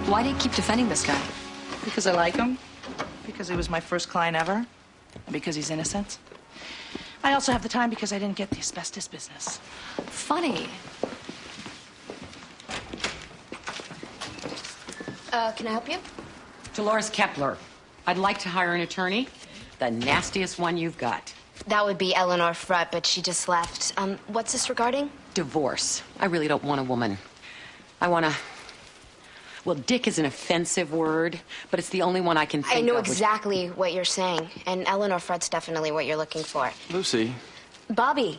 Why do you keep defending this guy? Because I like him, because he was my first client ever, and because he's innocent. I also have the time because I didn't get the asbestos business. Funny. Can I help you? Dolores Kepler. I'd like to hire an attorney. The nastiest one you've got. That would be Eleanor Frutt, but she just left. What's this regarding? Divorce. I really don't want a woman. I want to... Well, dick is an offensive word, but it's the only one I can think of. I know exactly what you're saying, and Eleanor Frutt's definitely what you're looking for. Lucy. Bobby.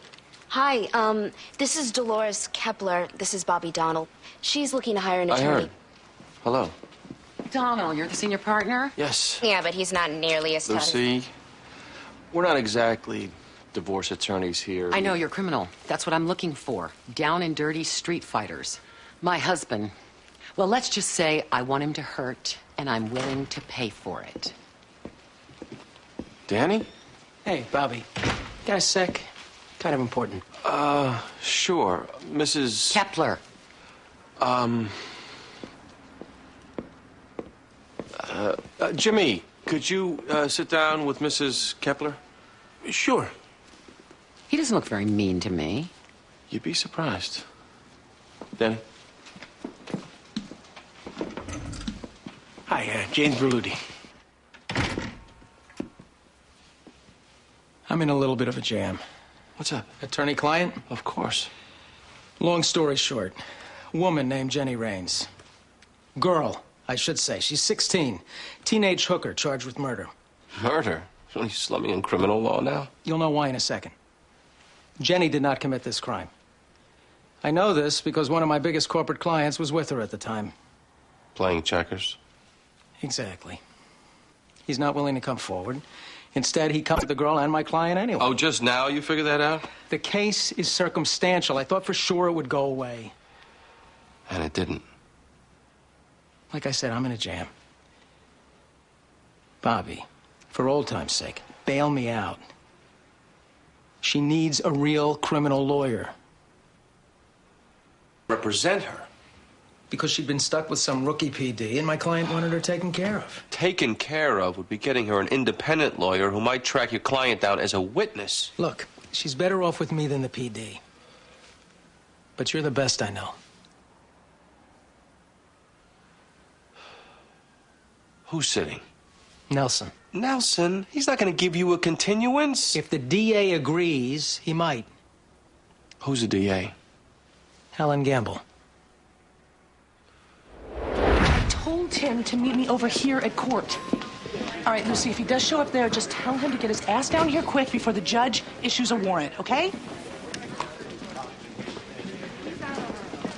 Hi, this is Dolores Kepler. This is Bobby Donald. She's looking to hire an attorney. I heard. Hello. Donald, you're the senior partner? Yes. Yeah, but he's not nearly as tough. Lucy, we're not exactly divorce attorneys here. I know you're criminal. That's what I'm looking for. Down and dirty street fighters. My husband. Well, let's just say I want him to hurt, and I'm willing to pay for it. Danny? Hey, Bobby. Got a sec? Kind of important. Sure. Mrs. Kepler. Jimmy, could you sit down with Mrs. Kepler? Sure. He doesn't look very mean to me. You'd be surprised. Danny? Hi, James Berluti. I'm in a little bit of a jam. What's up? Attorney-client? Of course. Long story short, woman named Jenny Raines. Girl, I should say. She's 16. Teenage hooker charged with murder. Murder? Are you slumming in criminal law now? You'll know why in a second. Jenny did not commit this crime. I know this because one of my biggest corporate clients was with her at the time. Playing checkers? Exactly. He's not willing to come forward. Instead, he comes to the girl and my client anyway. Oh, just now you figured that out? The case is circumstantial. I thought for sure it would go away. And it didn't. Like I said, I'm in a jam. Bobby, for old time's sake, bail me out. She needs a real criminal lawyer. Represent her. Because she'd been stuck with some rookie PD, and my client wanted her taken care of. Taken care of would be getting her an independent lawyer who might track your client down as a witness. Look, she's better off with me than the PD. But you're the best I know. Who's sitting? Nelson. Nelson? He's not going to give you a continuance. If the DA agrees, he might. Who's the DA? Helen Gamble. I told him to meet me over here at court. All right, Lucy, if he does show up there, just tell him to get his ass down here quick before the judge issues a warrant, okay?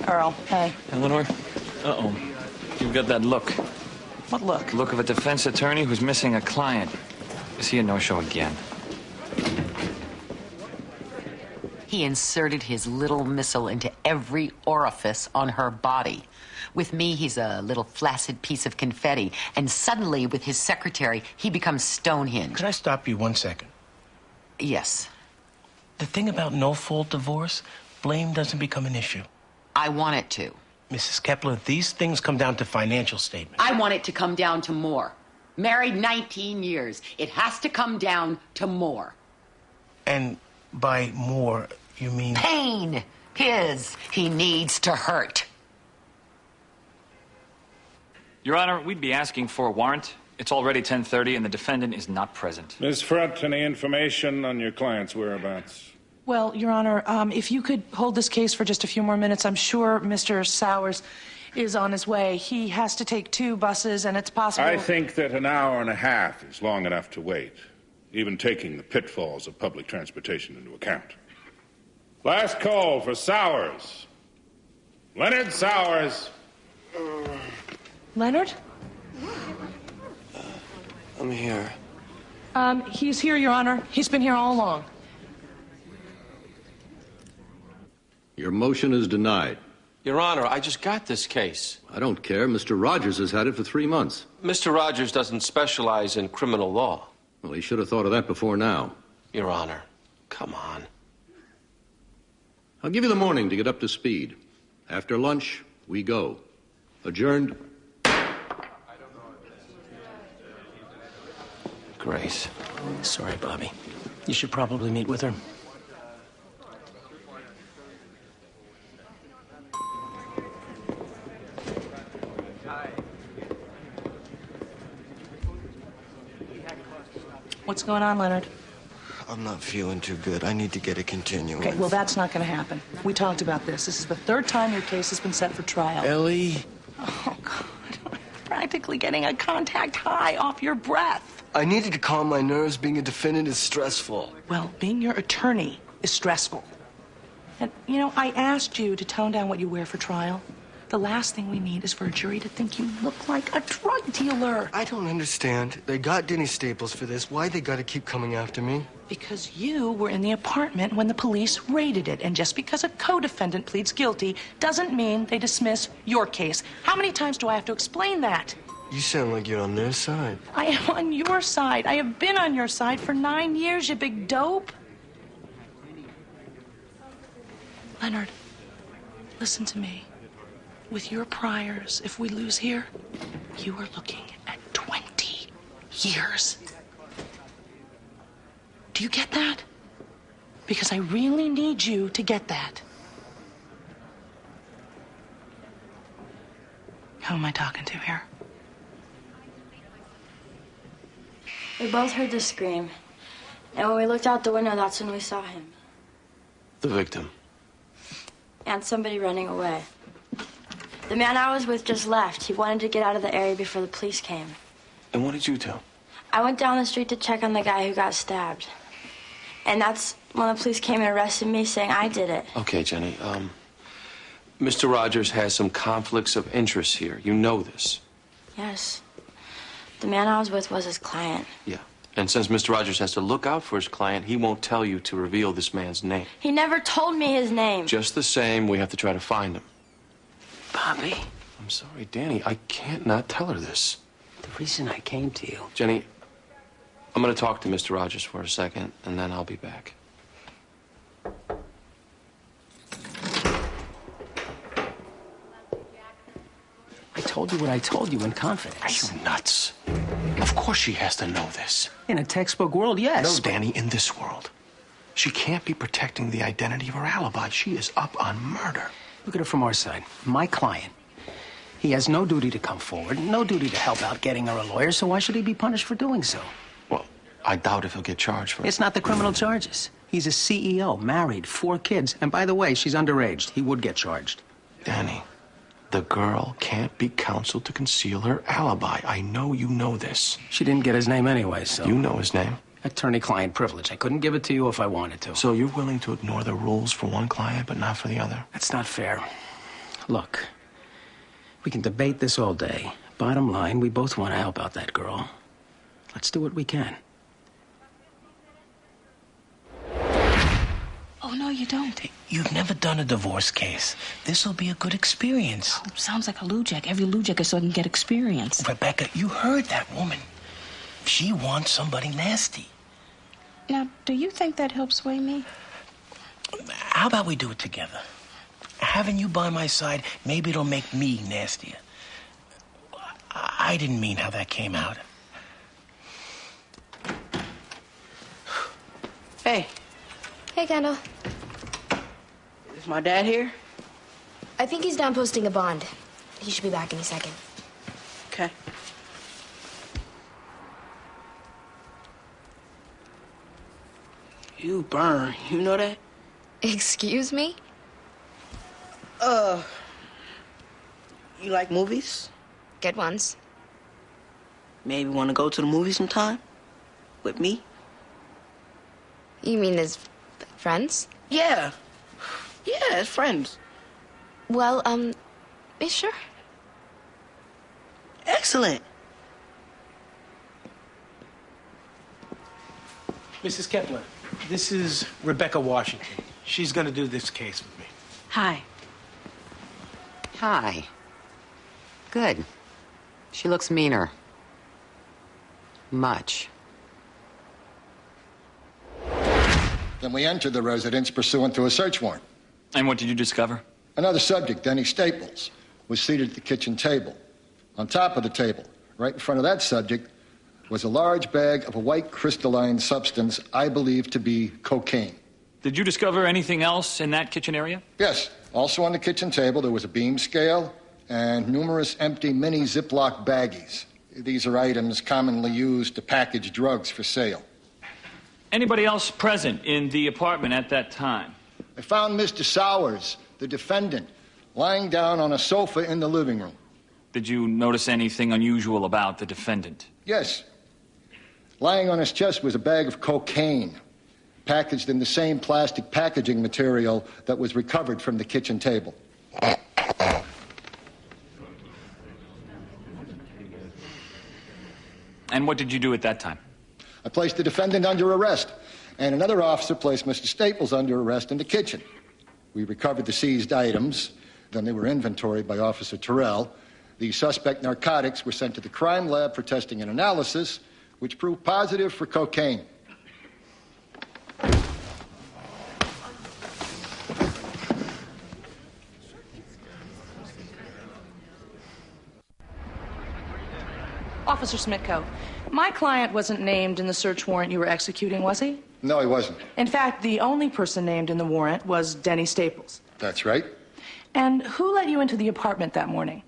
Earl, hey. Eleanor? Uh-oh. You've got that look. What look? Look of a defense attorney who's missing a client. Is he a no-show again? He inserted his little missile into every orifice on her body. With me, he's a little flaccid piece of confetti. And suddenly, with his secretary, he becomes Stonehenge. Could I stop you 1 second? Yes. The thing about no-fault divorce, blame doesn't become an issue. I want it to. Mrs. Kepler, these things come down to financial statements. I want it to come down to more. Married 19 years. It has to come down to more. And by more, you mean... Pain. His. He needs to hurt. Your Honor, we'd be asking for a warrant. It's already 10:30 and the defendant is not present. Ms. Frutt, any information on your client's whereabouts? Well, Your Honor, if you could hold this case for just a few more minutes, I'm sure Mr. Sowers is on his way. He has to take 2 buses, and it's possible... I think that an hour and a half is long enough to wait, even taking the pitfalls of public transportation into account. Last call for Sowers. Leonard Sowers. Leonard? I'm here. He's here, Your Honor. He's been here all along. Your motion is denied. Your Honor, I just got this case. I don't care. Mr. Rogers has had it for 3 months. Mr. Rogers doesn't specialize in criminal law. Well, he should have thought of that before now. Your Honor, come on. I'll give you the morning to get up to speed. After lunch, we go. Adjourned. Grace. Sorry, Bobby. You should probably meet with her. What's going on, Leonard? I'm not feeling too good. I need to get a continuance. Okay, well, that's not going to happen. We talked about this. This is the third time your case has been set for trial. Ellie? Oh, God. I'm practically getting a contact high off your breath. I needed to calm my nerves. Being a defendant is stressful. Well, being your attorney is stressful. And, you know, I asked you to tone down what you wear for trial. The last thing we need is for a jury to think you look like a drug dealer. I don't understand. They got Denny Staples for this. Why they gotta keep coming after me? Because you were in the apartment when the police raided it. And just because a co-defendant pleads guilty doesn't mean they dismiss your case. How many times do I have to explain that? You sound like you're on their side. I am on your side. I have been on your side for 9 years, you big dope. Leonard, listen to me. With your priors, if we lose here, you are looking at 20 years. Do you get that? Because I really need you to get that. Who am I talking to here? We both heard the scream. And when we looked out the window, that's when we saw him. The victim. And somebody running away. The man I was with just left. He wanted to get out of the area before the police came. And what did you do? I went down the street to check on the guy who got stabbed. And that's when the police came and arrested me, saying I did it. Okay, Jenny. Mr. Rogers has some conflicts of interest here. You know this. Yes. The man I was with was his client. Yeah. And since Mr. Rogers has to look out for his client, he won't tell you to reveal this man's name. He never told me his name. Just the same, we have to try to find him. Bobby, I'm sorry, Danny. I can't not tell her this. the reason I came to you... Jenny, I'm going to talk to Mr. Rogers for a second, and then I'll be back. I told you what I told you in confidence. Are you nuts? Of course she has to know this. In a textbook world, yes. No, Danny, in this world. She can't be protecting the identity of her alibi. She is up on murder. Look at it from our side. My client. He has no duty to come forward, no duty to help out getting her a lawyer, so why should he be punished for doing so? Well, I doubt if he'll get charged for it. It's not the criminal charges. He's a CEO, married, 4 kids. And by the way, she's underage. He would get charged. Danny, the girl can't be counseled to conceal her alibi. I know you know this. She didn't get his name anyway, so... You know his name. Attorney-client privilege. I couldn't give it to you if I wanted to. So you're willing to ignore the rules for one client, but not for the other? That's not fair. Look, we can debate this all day. Bottom line, we both want to help out that girl. Let's do what we can. Oh, no, you don't. You've never done a divorce case. This'll be a good experience. Oh, sounds like a Lujek. Every Lujek is so I can get experience. Rebecca, you heard that woman. She wants somebody nasty. Now, do you think that helps sway me? How about we do it together? Having you by my side, maybe it'll make me nastier. I didn't mean how that came out. Hey. Hey, Kendall. Is my dad here? I think he's down posting a bond. He should be back any second. Okay. You burn. You know that? Excuse me? You like movies? Good ones. Maybe want to go to the movies sometime? With me? You mean as friends? Yeah. Yeah, as friends. Well, yeah, sure. Excellent. Mrs. Kepler, this is Rebecca Washington. She's going to do this case with me. Hi. Hi. Good. She looks meaner. Much. Then we entered the residence pursuant to a search warrant. And what did you discover? Another subject, Denny Staples, was seated at the kitchen table. On top of the table, right in front of that subject, was a large bag of a white crystalline substance I believe to be cocaine. Did you discover anything else in that kitchen area? Yes. Also on the kitchen table, there was a beam scale and numerous empty mini Ziploc baggies. These are items commonly used to package drugs for sale. Anybody else present in the apartment at that time? I found Mr. Sowers, the defendant, lying down on a sofa in the living room. Did you notice anything unusual about the defendant? Yes. Lying on his chest was a bag of cocaine, packaged in the same plastic packaging material that was recovered from the kitchen table. And what did you do at that time? I placed the defendant under arrest, and another officer placed Mr. Staples under arrest in the kitchen. We recovered the seized items, then they were inventoried by Officer Terrell. The suspect narcotics were sent to the crime lab for testing and analysis, which proved positive for cocaine. Officer Smitko, my client wasn't named in the search warrant you were executing, was he? No, he wasn't. In fact, the only person named in the warrant was Denny Staples. That's right. And who let you into the apartment that morning?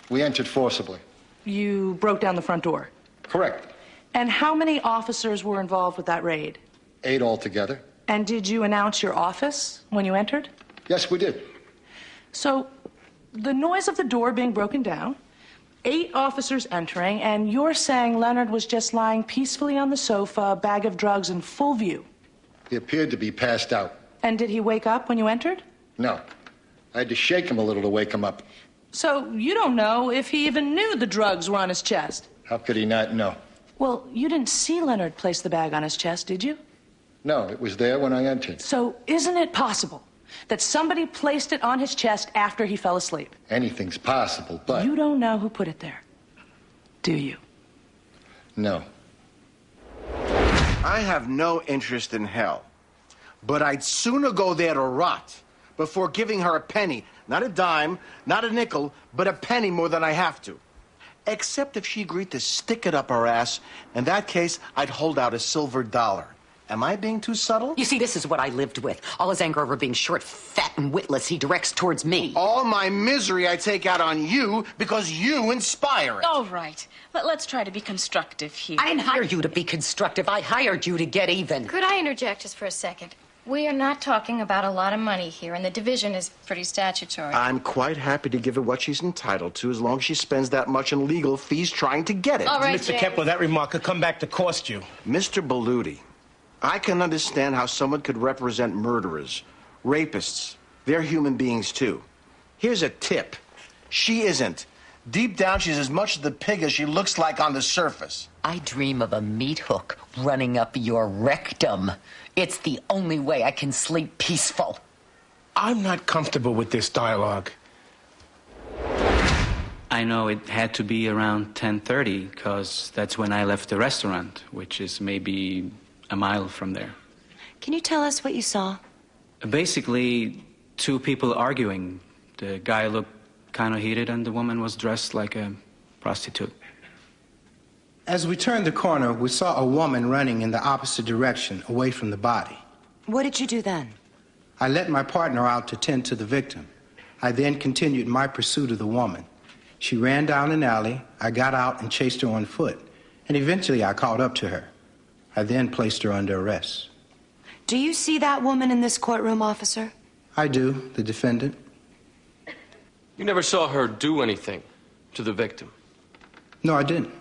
We entered forcibly. You broke down the front door? Correct. And how many officers were involved with that raid? 8 altogether. And did you announce your office when you entered? Yes, we did. So, the noise of the door being broken down, 8 officers entering, and you're saying Leonard was just lying peacefully on the sofa, a bag of drugs in full view. He appeared to be passed out. And did he wake up when you entered? No. I had to shake him a little to wake him up. So you don't know if he even knew the drugs were on his chest? How could he not know? Well, you didn't see Leonard place the bag on his chest, did you? No, it was there when I entered. So isn't it possible that somebody placed it on his chest after he fell asleep? Anything's possible, but... You don't know who put it there, do you? No. I have no interest in hell, but I'd sooner go there to rot before giving her a penny. Not a dime, not a nickel, but a penny more than I have to. Except if she agreed to stick it up her ass. In that case, I'd hold out a silver dollar. Am I being too subtle? You see, this is what I lived with. All his anger over being short, fat, and witless, he directs towards me. All my misery I take out on you because you inspire it. All right, but let's try to be constructive here. I didn't hire you to be constructive. I hired you to get even. Could I interject just for a second? We are not talking about a lot of money here, and the division is pretty statutory. I'm quite happy to give her what she's entitled to as long as she spends that much in legal fees trying to get it. All right, Mr. James. Kepler, that remark could come back to cost you. Mr. Belluti, I can understand how someone could represent murderers, rapists. They're human beings, too. Here's a tip. She isn't. Deep down, she's as much of the pig as she looks like on the surface. I dream of a meat hook running up your rectum. It's the only way I can sleep peaceful. I'm not comfortable with this dialogue. I know it had to be around 10:30 because that's when I left the restaurant, which is maybe a mile from there. Can you tell us what you saw? Basically, 2 people arguing. The guy looked kind of heated and the woman was dressed like a prostitute. As we turned the corner, we saw a woman running in the opposite direction, away from the body. What did you do then? I let my partner out to tend to the victim. I then continued my pursuit of the woman. She ran down an alley. I got out and chased her on foot, and eventually I caught up to her. I then placed her under arrest. Do you see that woman in this courtroom, officer? I do, the defendant. You never saw her do anything to the victim? No, I didn't.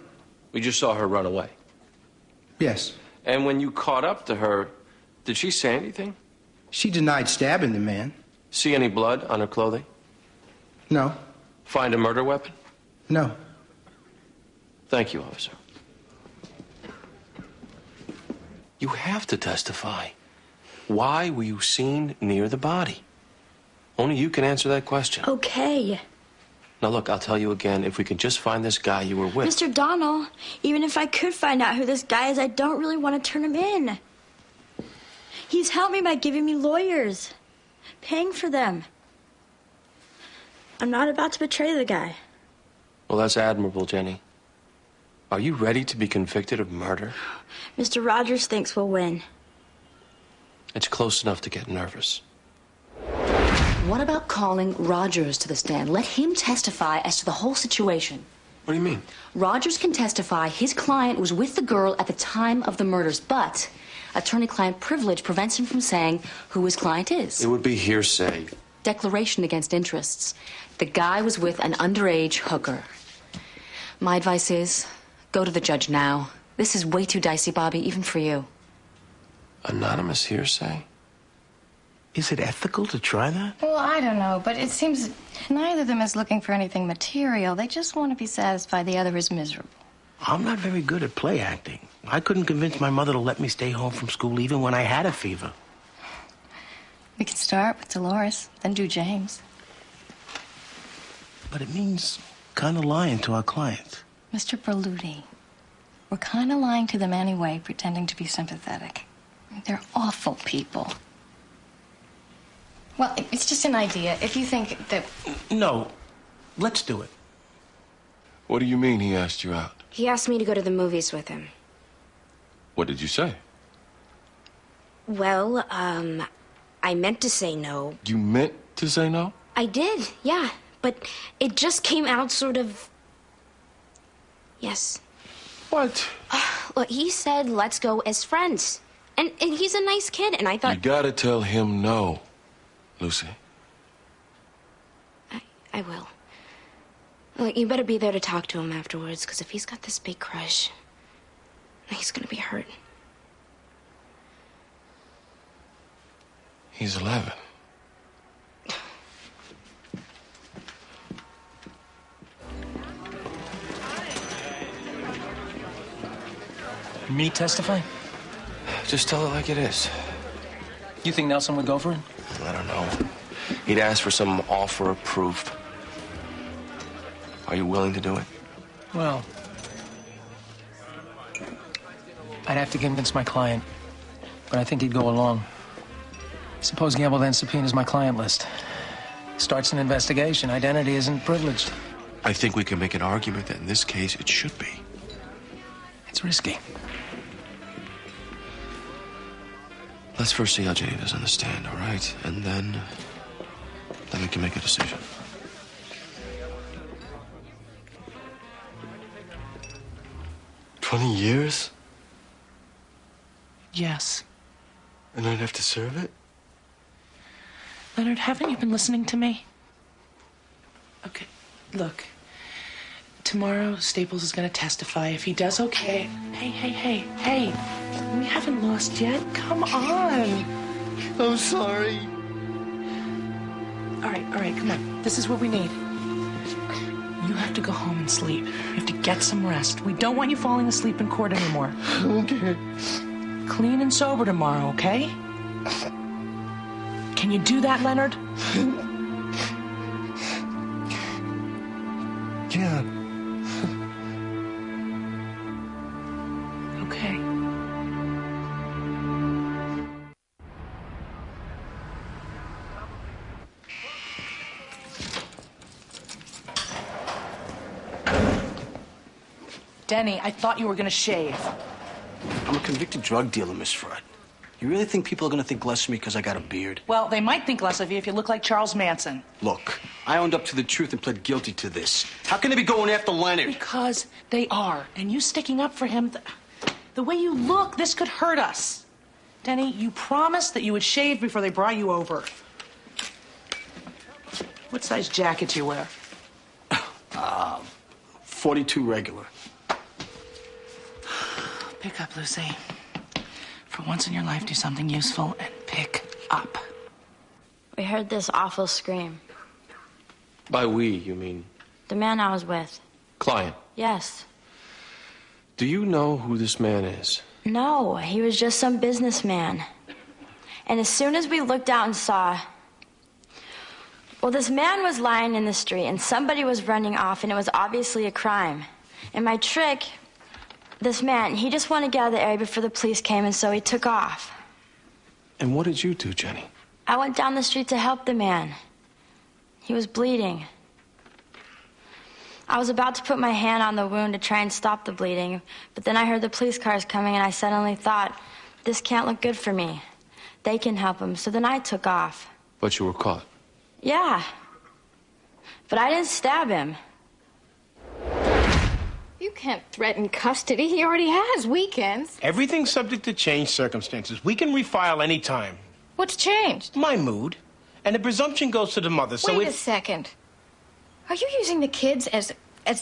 We just saw her run away? Yes. And when you caught up to her, did she say anything? She denied stabbing the man. See any blood on her clothing? No. Find a murder weapon? No. Thank you, officer. You have to testify. Why were you seen near the body? Only you can answer that question. Okay. Now, look, I'll tell you again, if we could just find this guy you were with... Mr. Donnell, even if I could find out who this guy is, I don't really want to turn him in. He's helped me by giving me lawyers, paying for them. I'm not about to betray the guy. Well, that's admirable, Jenny. Are you ready to be convicted of murder? Mr. Rogers thinks we'll win. It's close enough to get nervous. What about calling Rogers to the stand? Let him testify as to the whole situation. What do you mean? Rogers can testify his client was with the girl at the time of the murders, but attorney-client privilege prevents him from saying who his client is. It would be hearsay. Declaration against interests. The guy was with an underage hooker. My advice is, go to the judge now. This is way too dicey, Bobby, even for you. Anonymous hearsay? Is it ethical to try that? Well, I don't know, but it seems neither of them is looking for anything material. They just want to be satisfied the other is miserable. I'm not very good at play acting. I couldn't convince my mother to let me stay home from school even when I had a fever. We could start with Dolores, then do James. But it means kind of lying to our clients. Mr. Berluti, we're kind of lying to them anyway, pretending to be sympathetic. They're awful people. Well, it's just an idea. If you think that... No, let's do it. What do you mean he asked you out? He asked me to go to the movies with him. What did you say? Well, I meant to say no. You meant to say no? I did, yeah. But it just came out sort of... Yes. What? Well, he said, let's go as friends. And he's a nice kid, and I thought... You gotta tell him no, Lucy. I will. Look, you better be there to talk to him afterwards, because if he's got this big crush, he's gonna be hurt. He's 11. Me testify? Just tell it like it is. You think Nelson would go for it? I don't know. He'd ask for some offer of proof. Are you willing to do it? Well, I'd have to convince my client, but I think he'd go along. Suppose Gamble then subpoenas my client list. Starts an investigation. Identity isn't privileged. I think we can make an argument that in this case it should be. It's risky. Let's first see how Jenny does understand, all right? And then we can make a decision. $20 years? Yes. And I'd have to serve it? Leonard, haven't you been listening to me? Okay, look. Tomorrow, Staples is going to testify. If he does okay... Hey. We haven't lost yet. Come on. I'm sorry. All right, come on. This is what we need. You have to go home and sleep. You have to get some rest. We don't want you falling asleep in court anymore. Okay. Clean and sober tomorrow, okay? Can you do that, Leonard? Yeah. Okay. Denny, I thought you were gonna shave. I'm a convicted drug dealer, Miss Fred. You really think people are gonna think less of me because I got a beard? Well, they might think less of you if you look like Charles Manson. Look, I owned up to the truth and pled guilty to this. How can they be going after Leonard? Because they are. And you sticking up for him, the way you look, this could hurt us. Denny, you promised that you would shave before they brought you over. What size jacket do you wear? 42 regular. Pick up, Lucy. For once in your life, do something useful and pick up. We heard this awful scream. By we, you mean The man I was with. client? Yes. Do you know who this man is? No, he was just some businessman. And as soon as we looked out and saw... Well, this man was lying in the street, and somebody was running off, and it was obviously a crime. And my trick, this man, he just wanted to get out of the area before the police came, and so he took off. And what did you do, Jenny? I went down the street to help the man. He was bleeding. I was about to put my hand on the wound to try and stop the bleeding, but then I heard the police cars coming and I suddenly thought, this can't look good for me. They can help him, so then I took off. But you were caught. Yeah. But I didn't stab him. You can't threaten custody. He already has weekends. Everything's subject to change circumstances. We can refile any time. What's changed? My mood. And the presumption goes to the mother, so Wait a second. Are you using the kids as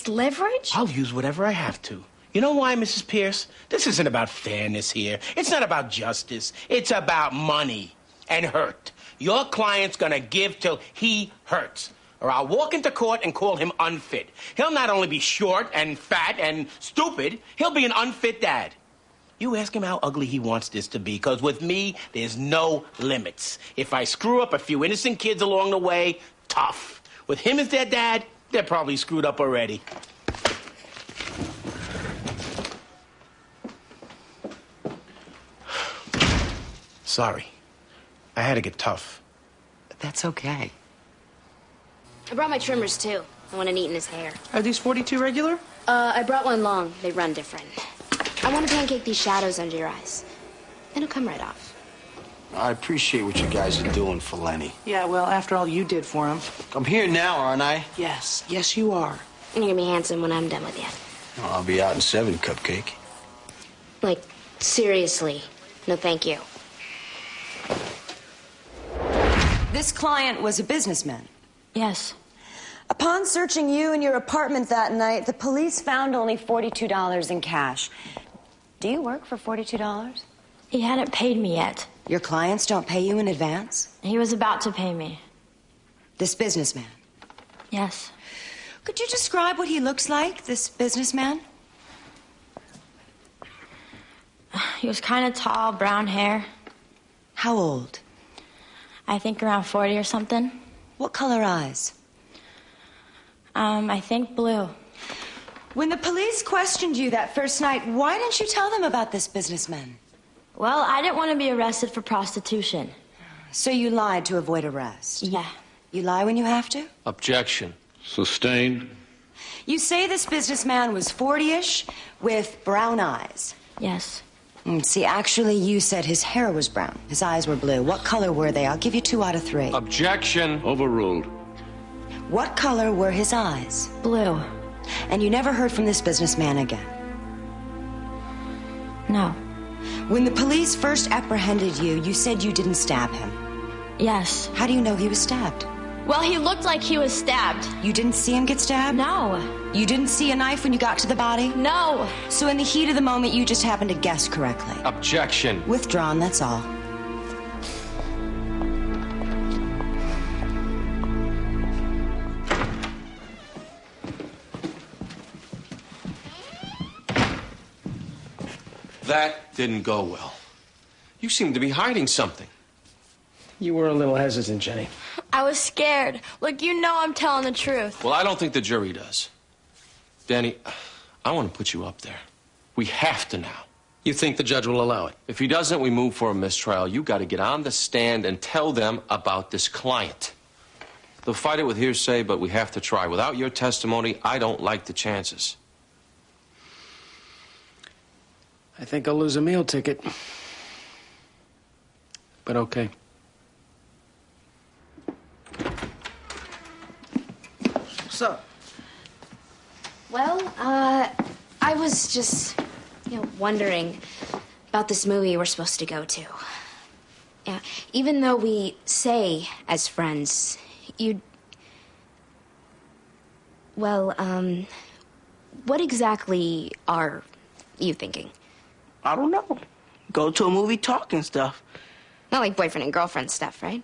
leverage? I'll use whatever I have to. You know why, Mrs. Pierce? This isn't about fairness here. It's not about justice. It's about money and hurt. Your client's gonna give till he hurts, or I'll walk into court and call him unfit. He'll not only be short and fat and stupid, he'll be an unfit dad. You ask him how ugly he wants this to be, because with me, there's no limits. If I screw up a few innocent kids along the way, tough. With him as their dad, they're probably screwed up already. Sorry. I had to get tough. That's okay. I brought my trimmers, too. I want to neaten his hair. Are these 42 regular? I brought one long. They run different. I want to pancake these shadows under your eyes. Then it'll come right off. I appreciate what you guys are doing for Lenny. Yeah, well, after all you did for him. I'm here now, aren't I? Yes, yes you are. And you're going to be handsome when I'm done with you. I'll be out in 7, Cupcake. Like, seriously. No, thank you. This client was a businessman. Yes. Upon searching you and your apartment that night, the police found only $42 in cash. Do you work for $42? He hadn't paid me yet. Your clients don't pay you in advance? He was about to pay me. This businessman? Yes. Could you describe what he looks like, this businessman? He was kind of tall, brown hair. How old? I think around 40 or something. What color eyes? I think blue. When the police questioned you that first night, why didn't you tell them about this businessman? Well, I didn't want to be arrested for prostitution. So you lied to avoid arrest? Yeah. You lie when you have to? Objection. Sustained. You say this businessman was 40-ish with brown eyes? Yes. See, actually, you said his hair was brown. His eyes were blue. What color were they? I'll give you 2 out of 3. Objection. Overruled. What color were his eyes? Blue. And you never heard from this businessman again? No. When the police first apprehended you, you said you didn't stab him. Yes. How do you know he was stabbed? Well, he looked like he was stabbed. You didn't see him get stabbed? No. You didn't see a knife when you got to the body? No. So in the heat of the moment, you just happened to guess correctly? Objection. Withdrawn, that's all. That didn't go well. You seem to be hiding something. You were a little hesitant, Jenny. I was scared. Look, you know I'm telling the truth. Well, I don't think the jury does. Danny, I want to put you up there. We have to now. You think the judge will allow it? If he doesn't, we move for a mistrial. You got to get on the stand and tell them about this client. They'll fight it with hearsay, but we have to try. Without your testimony, I don't like the chances. I think I'll lose a meal ticket. But okay. What's up? Well, I was just, wondering about this movie we're supposed to go to. Yeah, even though we say as friends, what exactly are you thinking? I don't know. Go to a movie, talk and stuff. Not like boyfriend and girlfriend stuff, right?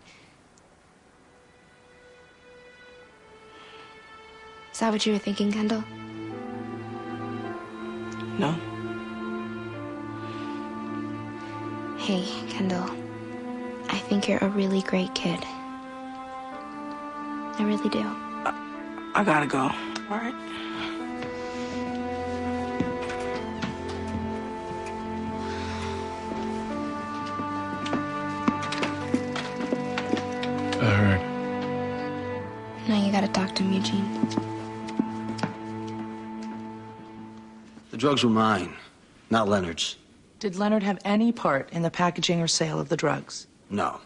Is that what you were thinking, Kendall? No. Hey, Kendall. I think you're a really great kid. I really do. I gotta go. All right. All right. Now you gotta talk to him, Eugene. drugs were mine, not Leonard's. Did Leonard have any part in the packaging or sale of the drugs? No.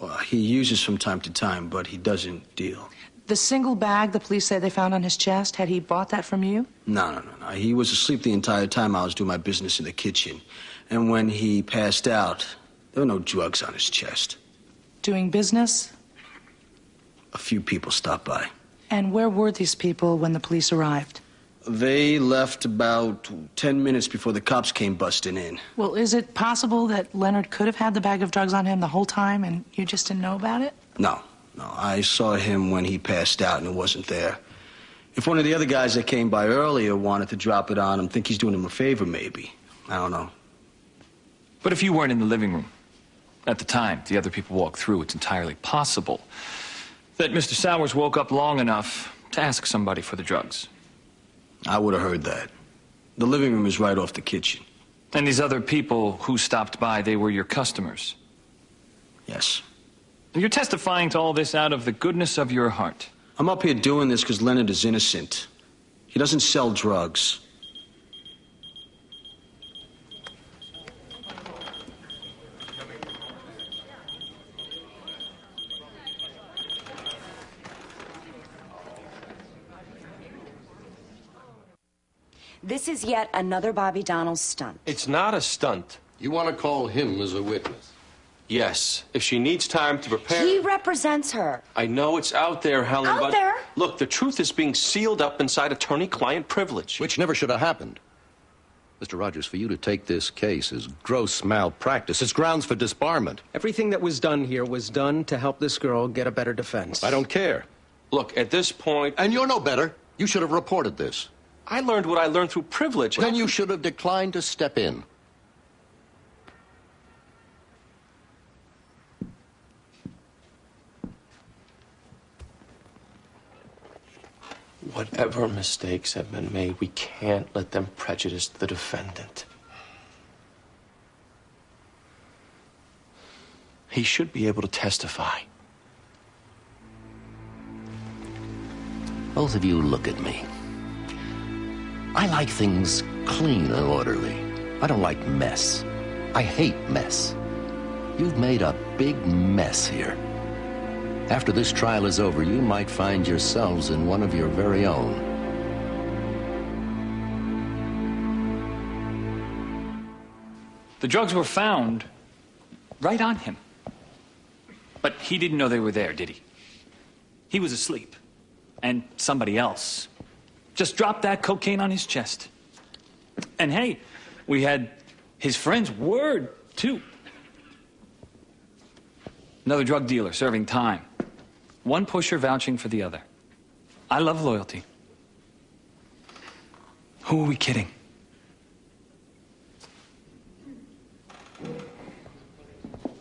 Well, he uses from time to time, but he doesn't deal. The single bag the police say they found on his chest, had he bought that from you? No. He was asleep the entire time I was doing my business in the kitchen. And when he passed out, there were no drugs on his chest. Doing business? A few people stopped by. And where were these people when the police arrived? They left about 10 minutes before the cops came busting in. Well, is it possible that Leonard could have had the bag of drugs on him the whole time and you just didn't know about it? No. I saw him when he passed out and it wasn't there. If one of the other guys that came by earlier wanted to drop it on him, think he's doing him a favor, maybe. I don't know. But if you weren't in the living room at the time the other people walked through, it's entirely possible that Mr. Sowers woke up long enough to ask somebody for the drugs. I would have heard that. The living room is right off the kitchen. And these other people who stopped by, they were your customers? Yes. And you're testifying to all this out of the goodness of your heart? I'm up here doing this because Leonard is innocent. He doesn't sell drugs. This is yet another Bobby Donald stunt. It's not a stunt. You want to call him as a witness? Yes, if she needs time to prepare... He represents her. I know it's out there, Helen, Out but... there? Look, the truth is being sealed up inside attorney-client privilege. Which never should have happened. Mr. Rogers, for you to take this case is gross malpractice. It's grounds for disbarment. Everything that was done here was done to help this girl get a better defense. I don't care. Look, at this point... And you're no better. You should have reported this. I learned what I learned through privilege. Then you should have declined to step in. Whatever mistakes have been made, we can't let them prejudice the defendant. He should be able to testify. Both of you look at me. I like things clean and orderly. I don't like mess. I hate mess. You've made a big mess here. After this trial is over, you might find yourselves in one of your very own. The drugs were found right on him. But he didn't know they were there, did he? He was asleep. And somebody else just dropped that cocaine on his chest. And hey, we had his friend's word, too. Another drug dealer serving time. One pusher vouching for the other. I love loyalty. Who are we kidding?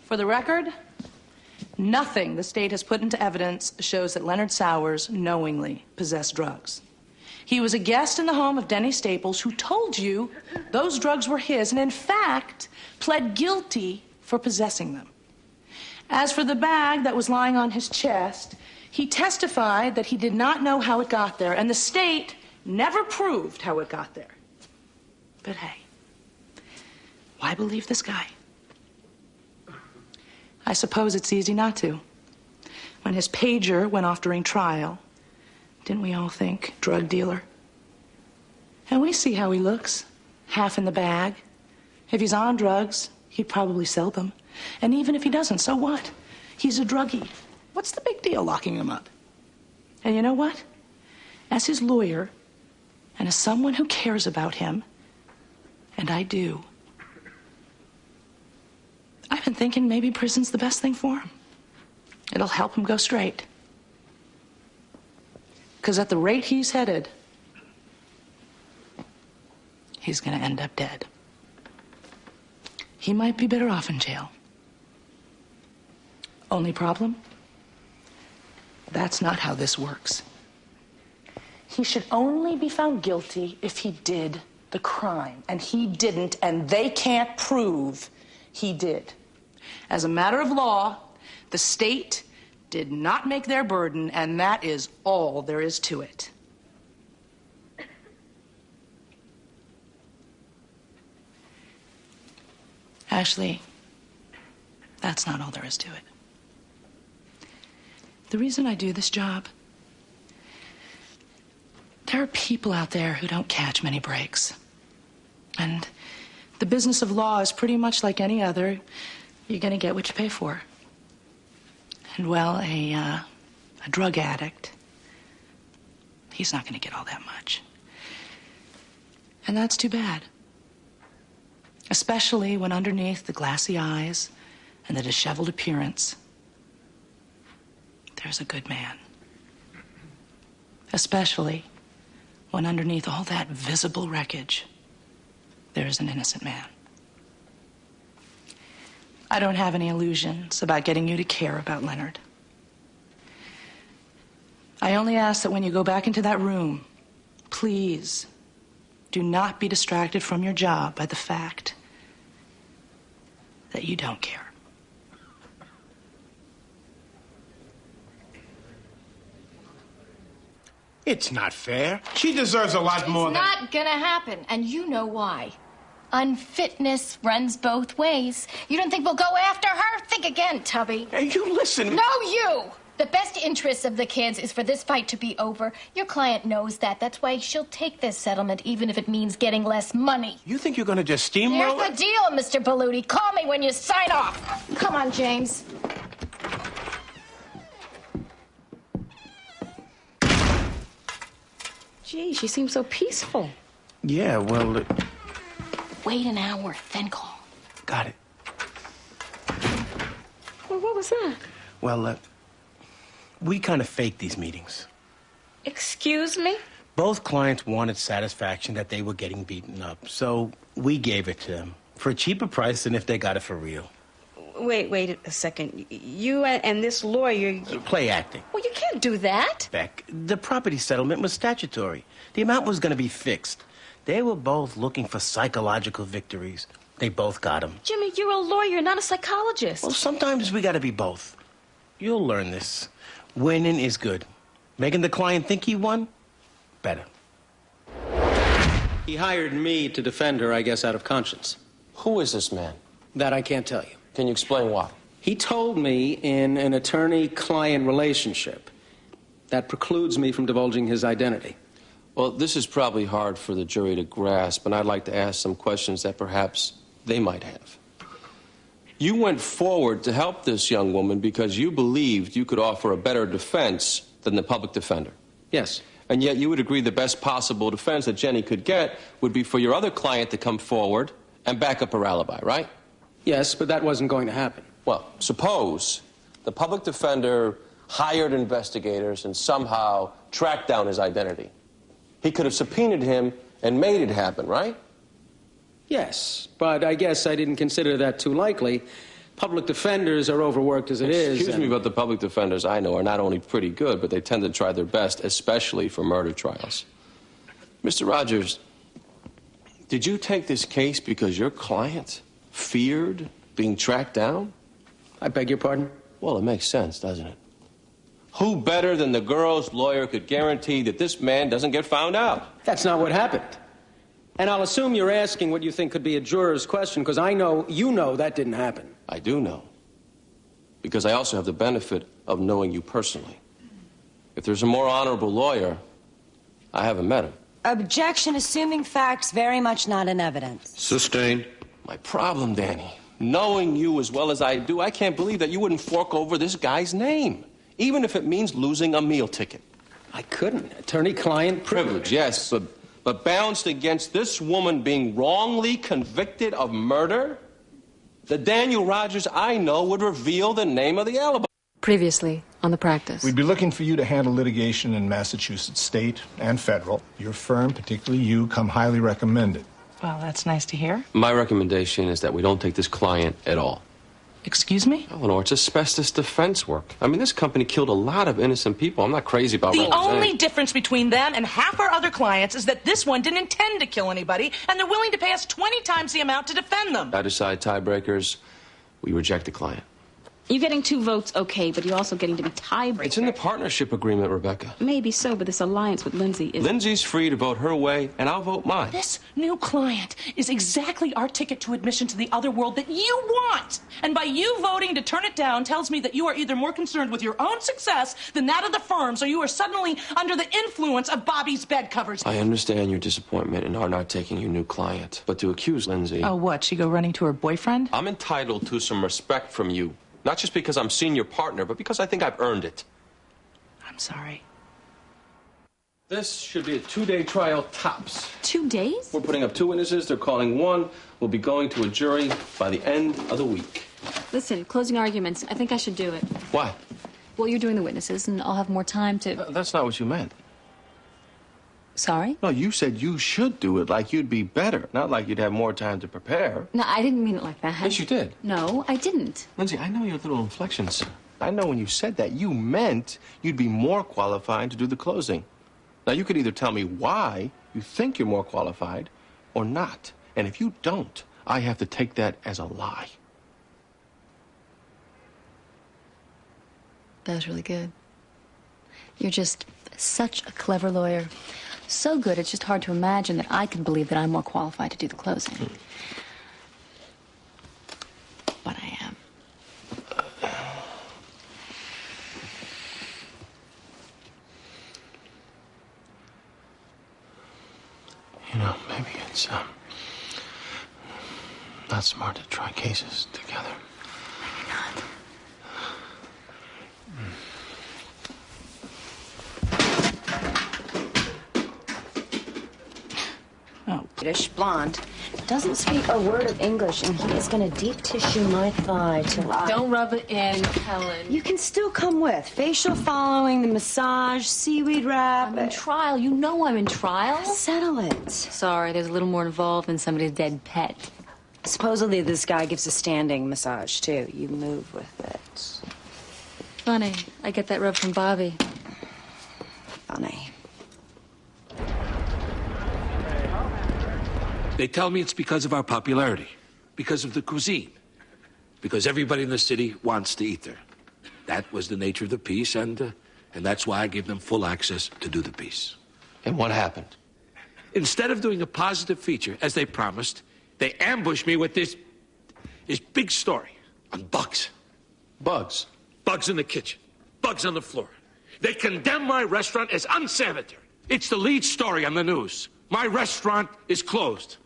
For the record, nothing the state has put into evidence shows that Leonard Sowers knowingly possessed drugs. He was a guest in the home of Denny Staples, who told you those drugs were his, and in fact, pled guilty for possessing them. As for the bag that was lying on his chest, he testified that he did not know how it got there, and the state never proved how it got there. But hey, why believe this guy? I suppose it's easy not to. When his pager went off during trial, didn't we all think drug dealer? And we see how he looks, half in the bag. If he's on drugs, he'd probably sell them. And even if he doesn't, so what? He's a druggie. What's the big deal locking him up? And you know what? As his lawyer, and as someone who cares about him, and I do, I've been thinking maybe prison's the best thing for him. It'll help him go straight. Because at the rate he's headed, he's going to end up dead. He might be better off in jail. Only problem? That's not how this works. He should only be found guilty if he did the crime. And he didn't, and they can't prove he did. As a matter of law, the state did not make their burden, and that is all there is to it. Ashley, that's not all there is to it. The reason I do this job, there are people out there who don't catch many breaks. And the business of law is pretty much like any other. You're going to get what you pay for. And, well, a drug addict, he's not going to get all that much. And that's too bad. Especially when underneath the glassy eyes and the disheveled appearance, there's a good man. Especially when underneath all that visible wreckage, there's an innocent man. I don't have any illusions about getting you to care about Leonard. I only ask that when you go back into that room, please do not be distracted from your job by the fact that you don't care. It's not fair. She deserves a lot more than... It's not gonna happen, and you know why. Unfitness runs both ways. You don't think we'll go after her? Think again, Tubby. Hey, you listen. No, you! The best interest of the kids is for this fight to be over. Your client knows that. That's why she'll take this settlement, even if it means getting less money. You think you're gonna just steamroll? Here's the deal, Mr. Belluti. Call me when you sign off. Come on, James. Gee, she seems so peaceful. Yeah, well, Wait an hour, then call. got it. Well, what was that? Well, we kind of faked these meetings. Excuse me? Both clients wanted satisfaction that they were getting beaten up, so we gave it to them for a cheaper price than if they got it for real. Wait a second. You and this lawyer... Play acting. Well, you can't do that. Beck, the property settlement was statutory. The amount was going to be fixed. They were both looking for psychological victories. They both got them. Jimmy, you're a lawyer, not a psychologist. Well, sometimes we got to be both. You'll learn this. Winning is good. Making the client think he won, better. He hired me to defend her, I guess, out of conscience. Who is this man? That I can't tell you. Can you explain why? He told me in an attorney-client relationship. That precludes me from divulging his identity. Well, this is probably hard for the jury to grasp, and I'd like to ask some questions that perhaps they might have. You went forward to help this young woman because you believed you could offer a better defense than the public defender. Yes. And yet you would agree the best possible defense that Jenny could get would be for your other client to come forward and back up her alibi, right? Yes, but that wasn't going to happen. Well, suppose the public defender hired investigators and somehow tracked down his identity. He could have subpoenaed him and made it happen, right? Yes, but I guess I didn't consider that too likely. Public defenders are overworked as it is. Excuse me, but the public defenders I know are not only pretty good, but they tend to try their best, especially for murder trials. Mr. Rogers, did you take this case because your client feared being tracked down? I beg your pardon? Well, it makes sense, doesn't it? Who better than the girl's lawyer could guarantee that this man doesn't get found out? That's not what happened. And I'll assume you're asking what you think could be a juror's question, because I know you know that didn't happen. I do know. Because I also have the benefit of knowing you personally. If there's a more honorable lawyer, I haven't met him. Objection, assuming facts very much not in evidence. Sustained. My problem, Danny, knowing you as well as I do, I can't believe that you wouldn't fork over this guy's name, even if it means losing a meal ticket. I couldn't. Attorney-client privilege, yes, but balanced against this woman being wrongly convicted of murder, the Daniel Rogers I know would reveal the name of the alibi. Previously on The Practice. We'd be looking for you to handle litigation in Massachusetts state and federal. Your firm, particularly you, come highly recommended. Well, that's nice to hear. My recommendation is that we don't take this client at all. Excuse me? Eleanor, it's asbestos defense work. I mean, this company killed a lot of innocent people. I'm not crazy about The only difference between them and half our other clients is that this one didn't intend to kill anybody, and they're willing to pay us 20 times the amount to defend them. I decide tiebreakers. We reject the client. You getting 2 votes, okay, but you're also getting to be tiebreaker. It's in the partnership agreement, Rebecca. Maybe so, but this alliance with Lindsay is... Lindsay's free to vote her way, and I'll vote mine. This new client is exactly our ticket to admission to the other world that you want. And by you voting to turn it down tells me that you are either more concerned with your own success than that of the firm's, or you are suddenly under the influence of Bobby's bed covers. I understand your disappointment in our not taking your new client, but to accuse Lindsay... Oh, what? She go running to her boyfriend? I'm entitled to some respect from you. Not just because I'm senior partner, but because I think I've earned it. I'm sorry. This should be a 2-day trial tops. 2 days? We're putting up 2 witnesses. They're calling 1. We'll be going to a jury by the end of the week. Listen, closing arguments. I think I should do it. Why? Well, you're doing the witnesses, and I'll have more time to... That's not what you meant. Sorry? No, you said you should do it like you'd be better, not like you'd have more time to prepare. No, I didn't mean it like that. Yes, you did. No, I didn't. Lindsay, I know your little inflections. I know when you said that, you meant you'd be more qualified to do the closing. Now, you could either tell me why you think you're more qualified or not. And if you don't, I have to take that as a lie. That was really good. You're just such a clever lawyer. So good, it's just hard to imagine that I could believe that I'm more qualified to do the closing. But I am. You know, maybe it's not smart to try cases together. Maybe not. Oh, British blonde. Doesn't speak a word of English, and he is going to deep tissue my thigh till I... Don't rub it in, Helen. You can still come with. Facial following, the massage, seaweed wrap. I'm in trial. You know I'm in trial. Settle it. Sorry, there's a little more involved than somebody's dead pet. Supposedly this guy gives a standing massage, too. You move with it. Funny. I get that rub from Bobby. Funny. They tell me it's because of our popularity, because of the cuisine, because everybody in the city wants to eat there. That was the nature of the piece, and that's why I gave them full access to do the piece. And what happened? Instead of doing a positive feature, as they promised, they ambushed me with this big story on bugs. Bugs? Bugs in the kitchen, bugs on the floor. They condemn my restaurant as unsanitary. It's the lead story on the news. My restaurant is closed.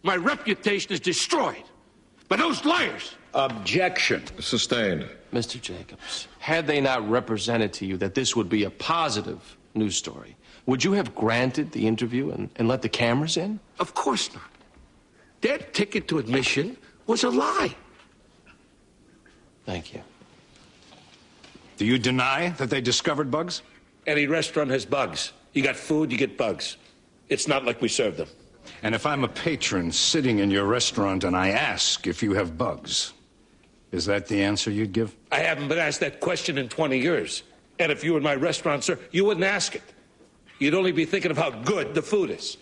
My reputation is destroyed by those liars. Objection. Sustained. Mr. Jacobs, had they not represented to you that this would be a positive news story, would you have granted the interview and let the cameras in? Of course not. Their ticket to admission was a lie. Thank you. Do you deny that they discovered bugs? Any restaurant has bugs. You got food, you get bugs. It's not like we serve them. And if I'm a patron sitting in your restaurant and I ask if you have bugs, is that the answer you'd give? I haven't been asked that question in 20 years. And if you were in my restaurant, sir, you wouldn't ask it. You'd only be thinking of how good the food is.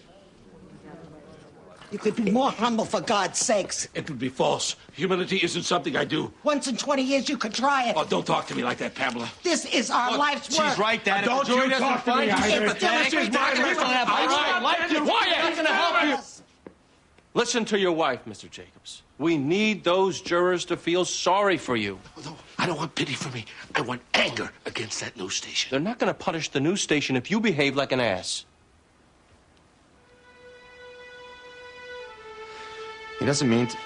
You could be more humble, for God's sakes. It would be false. Humility isn't something I do. Once in 20 years, you could try it. Oh, don't talk to me like that, Pamela. This is our life's work. She's right, Dad. Don't you talk to me either. This is my restaurant. All right, quiet. Gonna help you. Listen to your wife, Mr. Jacobs. We need those jurors to feel sorry for you. No, I don't want pity for me. I want anger against that news station. They're not going to punish the news station if you behave like an ass. He doesn't mean to...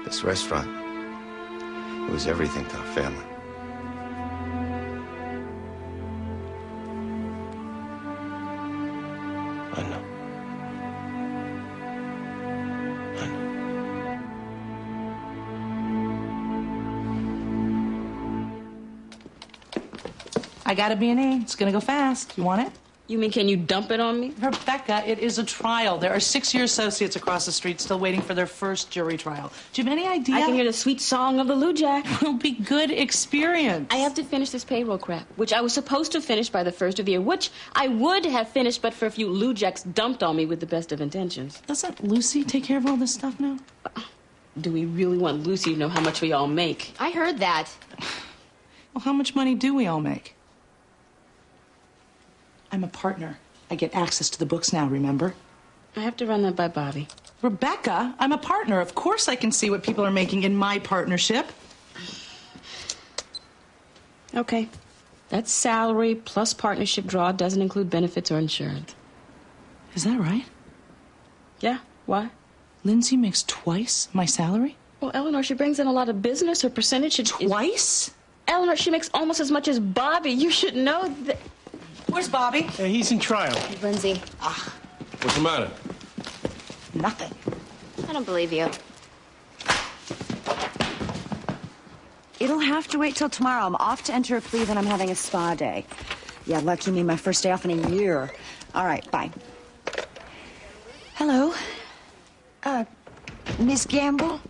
This restaurant, it was everything to our family. I know. I got a B&E. It's gonna go fast. You want it? You mean, can you dump it on me? Rebecca, it is a trial. There are 6-year associates across the street still waiting for their first jury trial. Do you have any idea? I can hear the sweet song of the Lou Jack. It will be good experience. I have to finish this payroll crap, which I was supposed to finish by the first of the year, which I would have finished but for a few Lou Jacks dumped on me with the best of intentions. Doesn't Lucy take care of all this stuff now? Do we really want Lucy to know how much we all make? I heard that. Well, how much money do we all make? I'm a partner. I get access to the books now, remember? I have to run that by Bobby. Rebecca, I'm a partner. Of course I can see what people are making in my partnership. Okay. That's salary plus partnership draw. Doesn't include benefits or insurance. Is that right? Yeah. Why? Lindsay makes twice my salary? Well, Eleanor, she brings in a lot of business. Her percentage is... Twice? Eleanor, she makes almost as much as Bobby. You should know that... Where's Bobby? He's in trial. Lindsay. What's the matter? Nothing. I don't believe you. It'll have to wait till tomorrow. I'm off to enter a plea, then I'm having a spa day. Yeah, lucky me, my first day off in a year. All right, bye. Hello. Miss Gamble?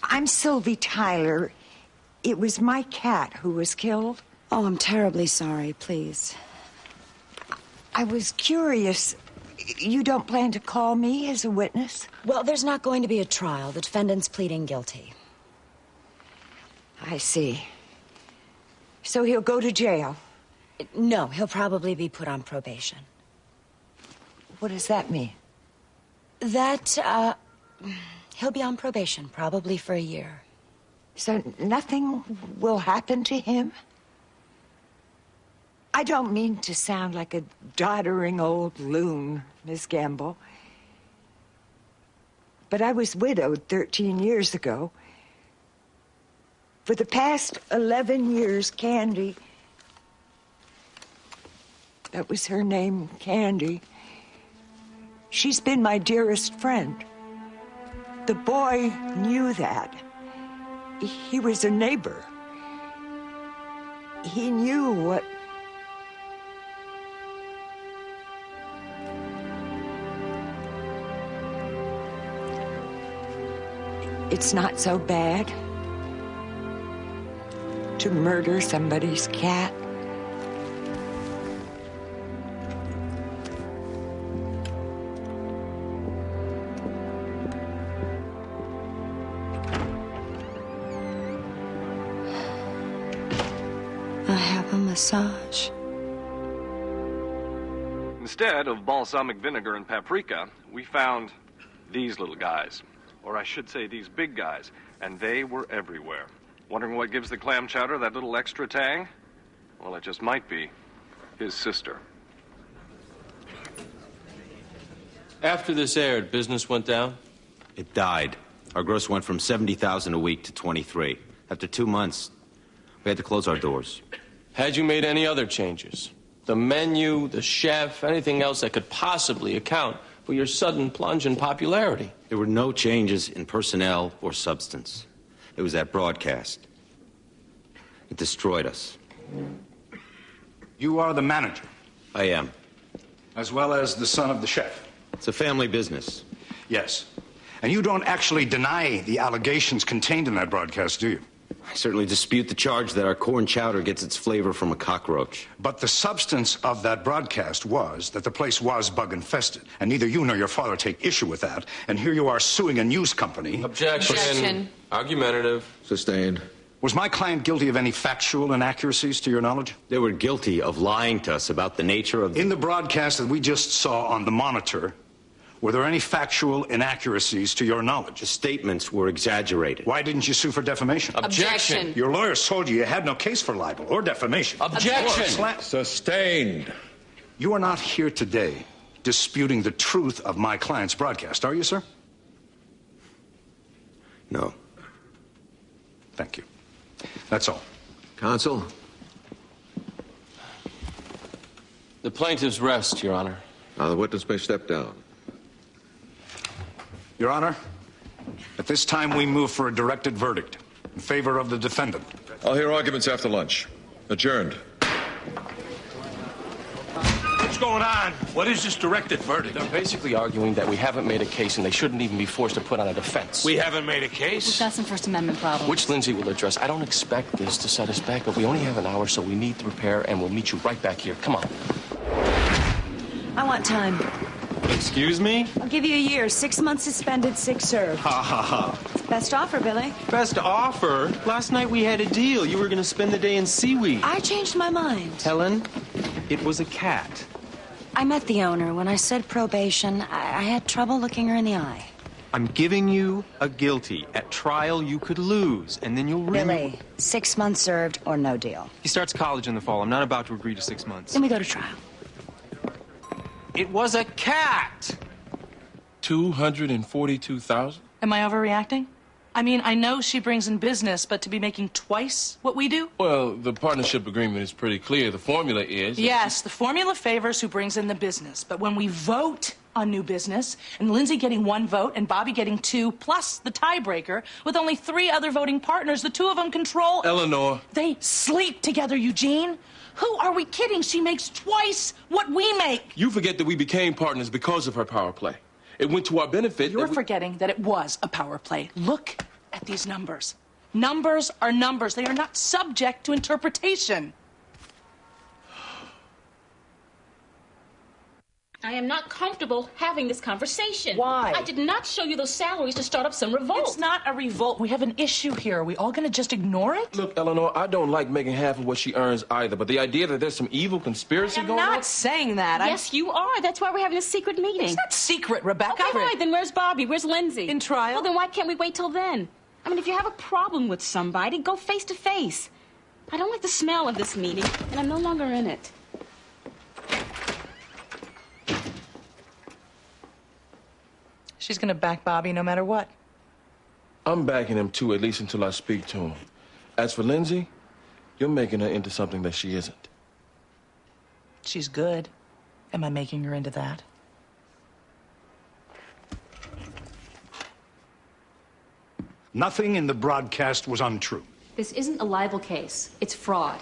I'm Sylvie Tyler. It was my cat who was killed. Oh, I'm terribly sorry. Please. I was curious. You don't plan to call me as a witness? Well, there's not going to be a trial. The defendant's pleading guilty. I see. So he'll go to jail? No, he'll probably be put on probation. What does that mean? That, he'll be on probation, probably for a year. So nothing will happen to him? I don't mean to sound like a doddering old loon, Miss Gamble. But I was widowed 13 years ago. For the past 11 years, Candy, that was her name, Candy, she's been my dearest friend. The boy knew that. He was a neighbor. He knew what... It's not so bad to murder somebody's cat. I have a massage. Instead of balsamic vinegar and paprika, we found these little guys. Or I should say these big guys. And they were everywhere. Wondering what gives the clam chowder that little extra tang? Well, it just might be his sister. After this aired, business went down? It died. Our gross went from 70,000 a week to 23. After 2 months, we had to close our doors. Had you made any other changes? The menu, the chef, anything else that could possibly account for your sudden plunge in popularity? There were no changes in personnel or substance. It was that broadcast. It destroyed us. You are the manager? I am. As well as the son of the chef? It's a family business. Yes. And you don't actually deny the allegations contained in that broadcast, do you? I certainly dispute the charge that our corn chowder gets its flavor from a cockroach. But the substance of that broadcast was that the place was bug-infested. And neither you nor your father take issue with that. And here you are suing a news company. Objection. Argumentative. Sustained. Was my client guilty of any factual inaccuracies to your knowledge? They were guilty of lying to us about the nature of... In the broadcast that we just saw on the monitor, were there any factual inaccuracies to your knowledge? The statements were exaggerated. Why didn't you sue for defamation? Objection. Your lawyers told you had no case for libel or defamation. Objection. Sustained. You are not here today disputing the truth of my client's broadcast, are you, sir? No. Thank you. That's all. Counsel? The plaintiff's rest, Your Honor. Now the witness may step down. Your Honor, at this time we move for a directed verdict in favor of the defendant. I'll hear arguments after lunch. Adjourned. What's going on? What is this directed verdict? They're basically arguing that we haven't made a case and they shouldn't even be forced to put on a defense. We haven't made a case? We've got some First Amendment problems. Which Lindsay will address. I don't expect this to set us back, but we only have an hour, so we need to prepare, and we'll meet you right back here. Come on. I want time. Excuse me? I'll give you a year. 6 months suspended, 6 served. Ha ha ha. Best offer, Billy. Best offer? Last night we had a deal. You were going to spend the day in seaweed. I changed my mind. Helen, it was a cat. I met the owner. When I said probation, I had trouble looking her in the eye. I'm giving you a guilty. At trial, you could lose, and then you'll Billy, 6 months served or no deal. He starts college in the fall. I'm not about to agree to 6 months. Then we go to trial. It was a cat. 242,000. Am I overreacting? I mean, I know she brings in business, but to be making twice what we do? Well, the partnership agreement is pretty clear. The formula is... Yes, the formula favors who brings in the business. But when we vote on new business, and Lindsay getting 1 vote and Bobby getting 2, plus the tiebreaker, with only 3 other voting partners, the 2 of them control... Eleanor. They sleep together, Eugene. Who are we kidding? She makes twice what we make. You forget that we became partners because of her power play. It went to our benefit. You're forgetting that it was a power play. Look at these numbers. Numbers are numbers. They are not subject to interpretation. I am not comfortable having this conversation. Why? I did not show you those salaries to start up some revolt. It's not a revolt. We have an issue here. Are we all going to just ignore it? Look, Eleanor, I don't like making half of what she earns either, but the idea that there's some evil conspiracy going on... I'm not saying that. Yes, you are. That's why we're having a secret meeting. It's not secret, Rebecca. Okay, right. Then where's Bobby? Where's Lindsay? In trial. Well, then why can't we wait till then? I mean, if you have a problem with somebody, go face to face. I don't like the smell of this meeting, and I'm no longer in it. She's going to back Bobby no matter what. I'm backing him, too, at least until I speak to him. As for Lindsay, you're making her into something that she isn't. She's good. Am I making her into that? Nothing in the broadcast was untrue. This isn't a libel case. It's fraud.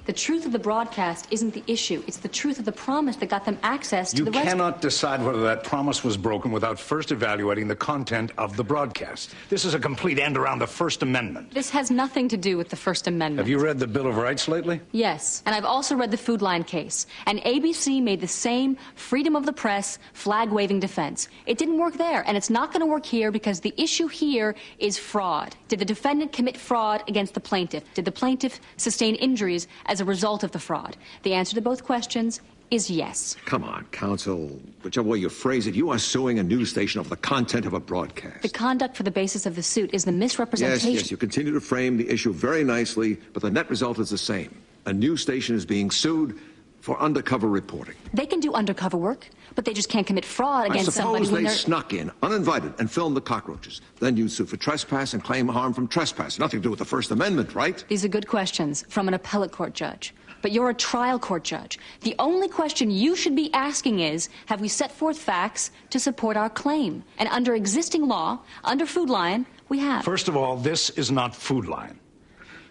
The truth of the broadcast isn't the issue. It's the truth of the promise that got them access to You the rest. cannot decide whether that promise was broken without first evaluating the content of the broadcast. This is a complete end around the First Amendment. This has nothing to do with the First Amendment. Have you read the Bill of Rights lately? Yes, and I've also read the Food Line case. And ABC made the same freedom of the press, flag-waving defense. It didn't work there, and it's not going to work here because the issue here is fraud. Did the defendant commit fraud against the plaintiff? Did the plaintiff sustain injuries as a result of the fraud? The answer to both questions is yes. Come on, counsel. Whichever way you phrase it, you are suing a news station over the content of a broadcast. The conduct for the basis of the suit is the misrepresentation. Yes, you continue to frame the issue very nicely, but the net result is the same. A news station is being sued for undercover reporting. They can do undercover work, but they just can't commit fraud against somebody when they they're... snuck in, uninvited, and filmed the cockroaches. Then you'd sue for trespass and claim harm from trespass. Nothing to do with the First Amendment, right? These are good questions from an appellate court judge. But you're a trial court judge. The only question you should be asking is, have we set forth facts to support our claim? And under existing law, under Food Line, we have. First of all, this is not Food Line.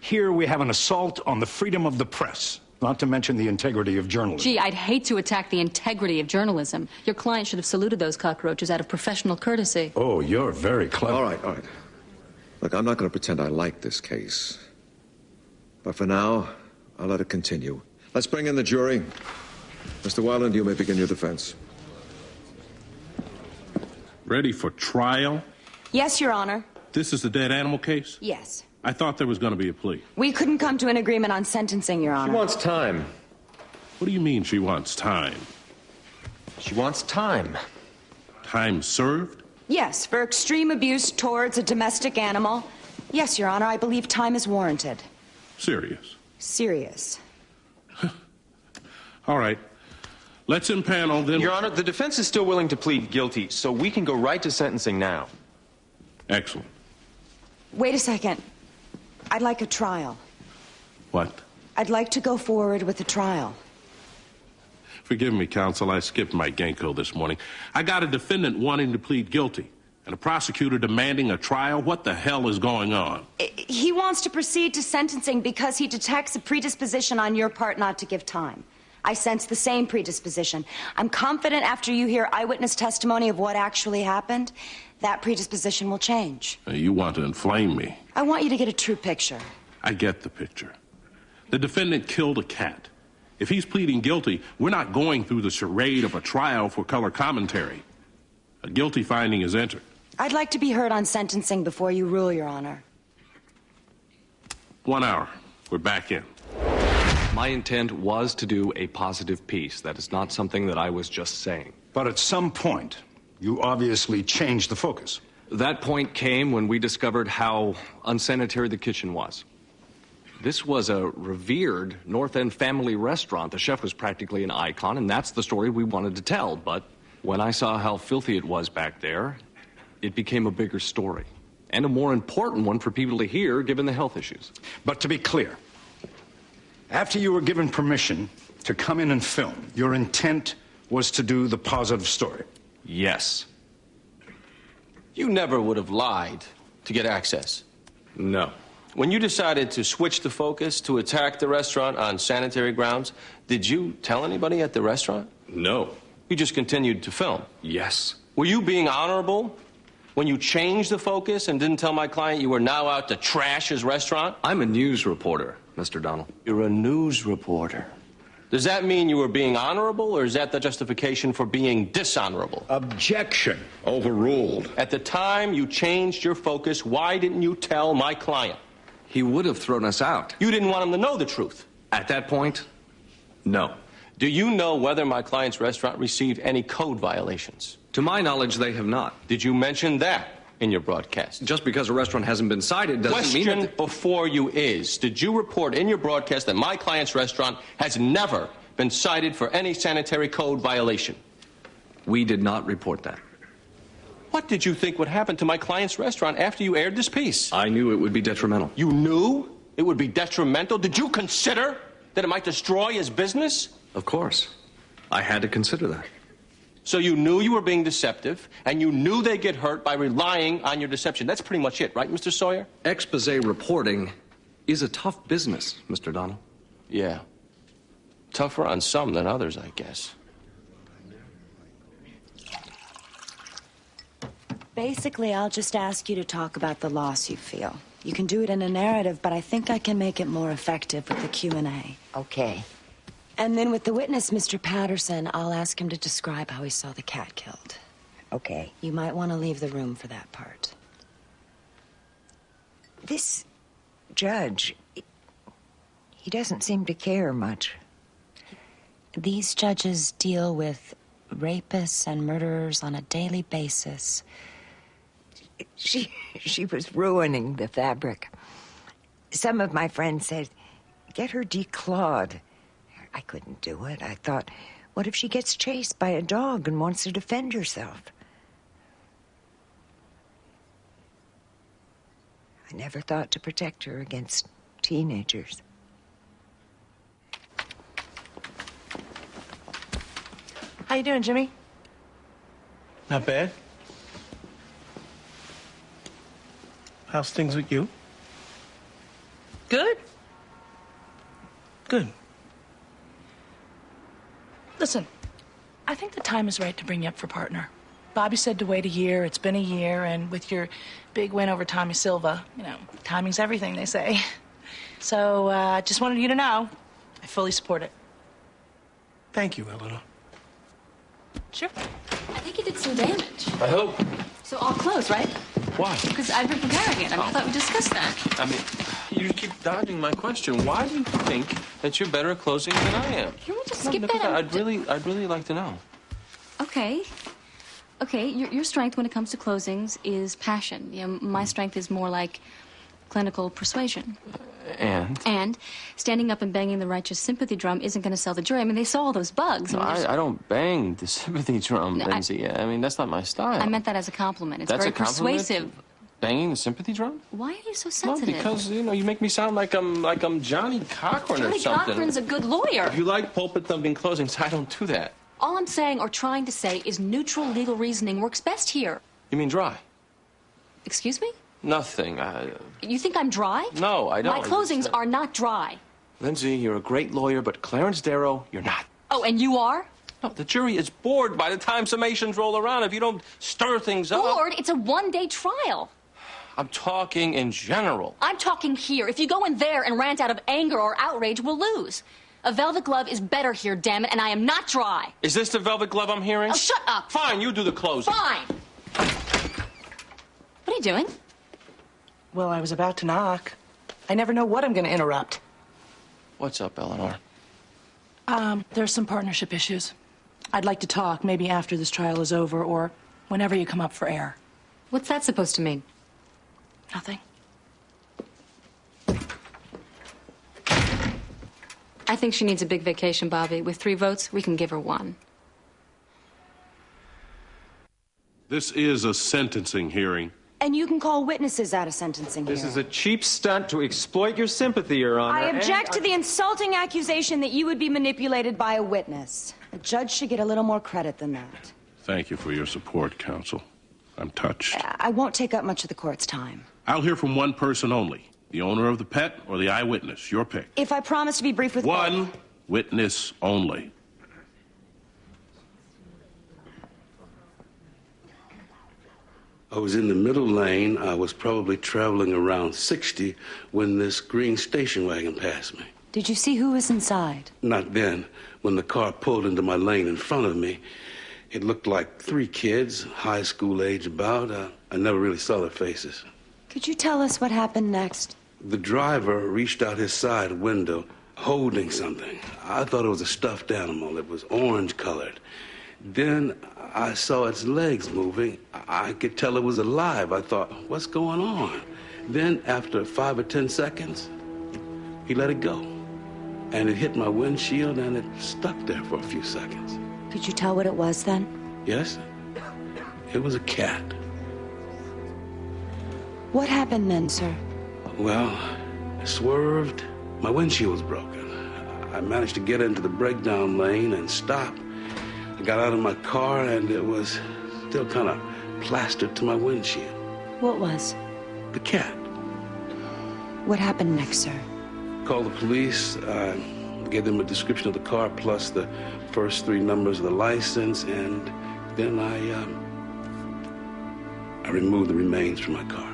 Here we have an assault on the freedom of the press, not to mention the integrity of journalism. Gee, I'd hate to attack the integrity of journalism. Your client should have saluted those cockroaches out of professional courtesy. Oh, you're very clever. All right. Look, I'm not going to pretend I like this case. But for now, I'll let it continue. Let's bring in the jury. Mr. Weiland, you may begin your defense. Ready for trial? Yes, Your Honor. This is the dead animal case? Yes. I thought there was going to be a plea. We couldn't come to an agreement on sentencing, Your Honor. She wants time. What do you mean she wants time? She wants time. Time served? Yes, for extreme abuse towards a domestic animal. Yes, Your Honor, I believe time is warranted. Serious? Serious. All right. Let's impanel then. Your Honor, the defense is still willing to plead guilty, so we can go right to sentencing now. Excellent. Wait a second. I'd like a trial. What? I'd like to go forward with the trial. Forgive me, counsel. I skipped my Ginkgo this morning. I got a defendant wanting to plead guilty and a prosecutor demanding a trial. What the hell is going on? He wants to proceed to sentencing because he detects a predisposition on your part not to give time. I sense the same predisposition. I'm confident after you hear eyewitness testimony of what actually happened, that predisposition will change. You want to inflame me. I want you to get a true picture. I get the picture. The defendant killed a cat. If he's pleading guilty, we're not going through the charade of a trial for color commentary. A guilty finding is entered. I'd like to be heard on sentencing before you rule, Your Honor. 1 hour. We're back in. My intent was to do a positive piece. That is not something that I was just saying. But at some point, you obviously changed the focus. That point came when we discovered how unsanitary the kitchen was. This was a revered North End family restaurant. The chef was practically an icon, and that's the story we wanted to tell. But when I saw how filthy it was back there, it became a bigger story. And a more important one for people to hear, given the health issues. But to be clear, after you were given permission to come in and film, your intent was to do the positive story. Yes. You never would have lied to get access. No. When you decided to switch the focus to attack the restaurant on sanitary grounds, did you tell anybody at the restaurant? No. You just continued to film? Yes. Were you being honorable when you changed the focus and didn't tell my client you were now out to trash his restaurant? I'm a news reporter, Mr. Donnell. You're a news reporter. Does that mean you were being honorable, or is that the justification for being dishonorable? Objection. Overruled. At the time you changed your focus, why didn't you tell my client? He would have thrown us out. You didn't want him to know the truth. At that point, no. Do you know whether my client's restaurant received any code violations? To my knowledge, they have not. Did you mention that in your broadcast? Just because a restaurant hasn't been cited doesn't mean that... Question before you is, did you report in your broadcast that my client's restaurant has never been cited for any sanitary code violation? We did not report that. What did you think would happen to my client's restaurant after you aired this piece? I knew it would be detrimental. You knew it would be detrimental? Did you consider that it might destroy his business? Of course. I had to consider that. So you knew you were being deceptive, and you knew they'd get hurt by relying on your deception. That's pretty much it, right, Mr. Sawyer? Exposé reporting is a tough business, Mr. Donnell. Yeah. Tougher on some than others, I guess. Basically, I'll just ask you to talk about the loss you feel. You can do it in a narrative, but I think I can make it more effective with the Q&A. Okay. And then with the witness, Mr. Patterson, I'll ask him to describe how he saw the cat killed. Okay. You might want to leave the room for that part. This judge, he doesn't seem to care much. These judges deal with rapists and murderers on a daily basis. She was ruining the fabric. Some of my friends said, get her declawed. I couldn't do it. I thought, what if she gets chased by a dog and wants to defend herself? I never thought to protect her against teenagers. How you doing, Jimmy? Not bad. How's things with you? Good. Good. Listen, I think the time is right to bring you up for partner. Bobby said to wait a year. It's been a year, and with your big win over Tommy Silva, you know, timing's everything, they say. So, just wanted you to know, I fully support it. Thank you, Eleanor. Sure. I think you did some damage. I hope. So all closed, right? Why? Because I've been preparing it. I thought we discussed that. I mean, you keep dodging my question. Why do you think that you're better at closing than I am? Can we just skip that? I'd really like to know. Okay. Okay, your strength when it comes to closings is passion. You know, my strength is more like clinical persuasion. And standing up and banging the righteous sympathy drum isn't going to sell the jury. I mean, they saw all those bugs. No, I don't bang the sympathy drum, No, Lindsay. I mean, that's not my style. I meant that as a compliment. It's That's very a compliment? persuasive. Banging the sympathy drum? Why are you so No, sensitive? because, you know, you make me sound like I'm Johnny Cochran or Johnny something. Cochran's a good lawyer. If you like pulpit thumping closings, I don't do that. All I'm saying or trying to say is neutral legal reasoning works best here. You mean dry? Excuse me? Nothing. You think I'm dry? No, I don't. My closings are not dry. Lindsay, you're a great lawyer, but Clarence Darrow, you're not. Oh, and you are? No, the jury is bored by the time summations roll around if you don't stir things up. Bored? It's a one-day trial. I'm talking in general. I'm talking here. If you go in there and rant out of anger or outrage, we'll lose. A velvet glove is better here, damn it, and I am not dry. Is this the velvet glove I'm hearing? Oh, shut up. Fine, you do the closing. Fine. What are you doing? Well, I was about to knock. I never know what I'm going to interrupt. What's up, Eleanor? There's some partnership issues. I'd like to talk, maybe after this trial is over or whenever you come up for air. What's that supposed to mean? Nothing. I think she needs a big vacation, Bobby. With 3 votes, we can give her 1. This is a sentencing hearing. And you can call witnesses at a sentencing This hearing. is a cheap stunt to exploit your sympathy, Your Honor. I object to the insulting accusation that you would be manipulated by a witness. A judge should get a little more credit than that. Thank you for your support, counsel. I'm touched. I won't take up much of the court's time. I'll hear from one person only. The owner of the pet or the eyewitness. Your pick. If I promise to be brief with one witness only. I was in the middle lane. I was probably traveling around 60 when this green station wagon passed me. Did you see who was inside? Not then. When the car pulled into my lane in front of me, it looked like 3 kids, high school age about. I never really saw their faces. Could you tell us what happened next? The driver reached out his side window, holding something. I thought it was a stuffed animal. It was orange colored. Then I saw its legs moving. I could tell it was alive. I thought, what's going on? Then after 5 or 10 seconds, he let it go. And it hit my windshield and it stuck there for a few seconds. Could you tell what it was then? Yes, it was a cat. What happened then, sir? Well, I swerved. My windshield was broken. I managed to get into the breakdown lane and stop. I got out of my car and it was still kind of plastered to my windshield. What was? The cat. What happened next, sir? Called the police. I gave them a description of the car plus the first 3 numbers of the license, and then I removed the remains from my car.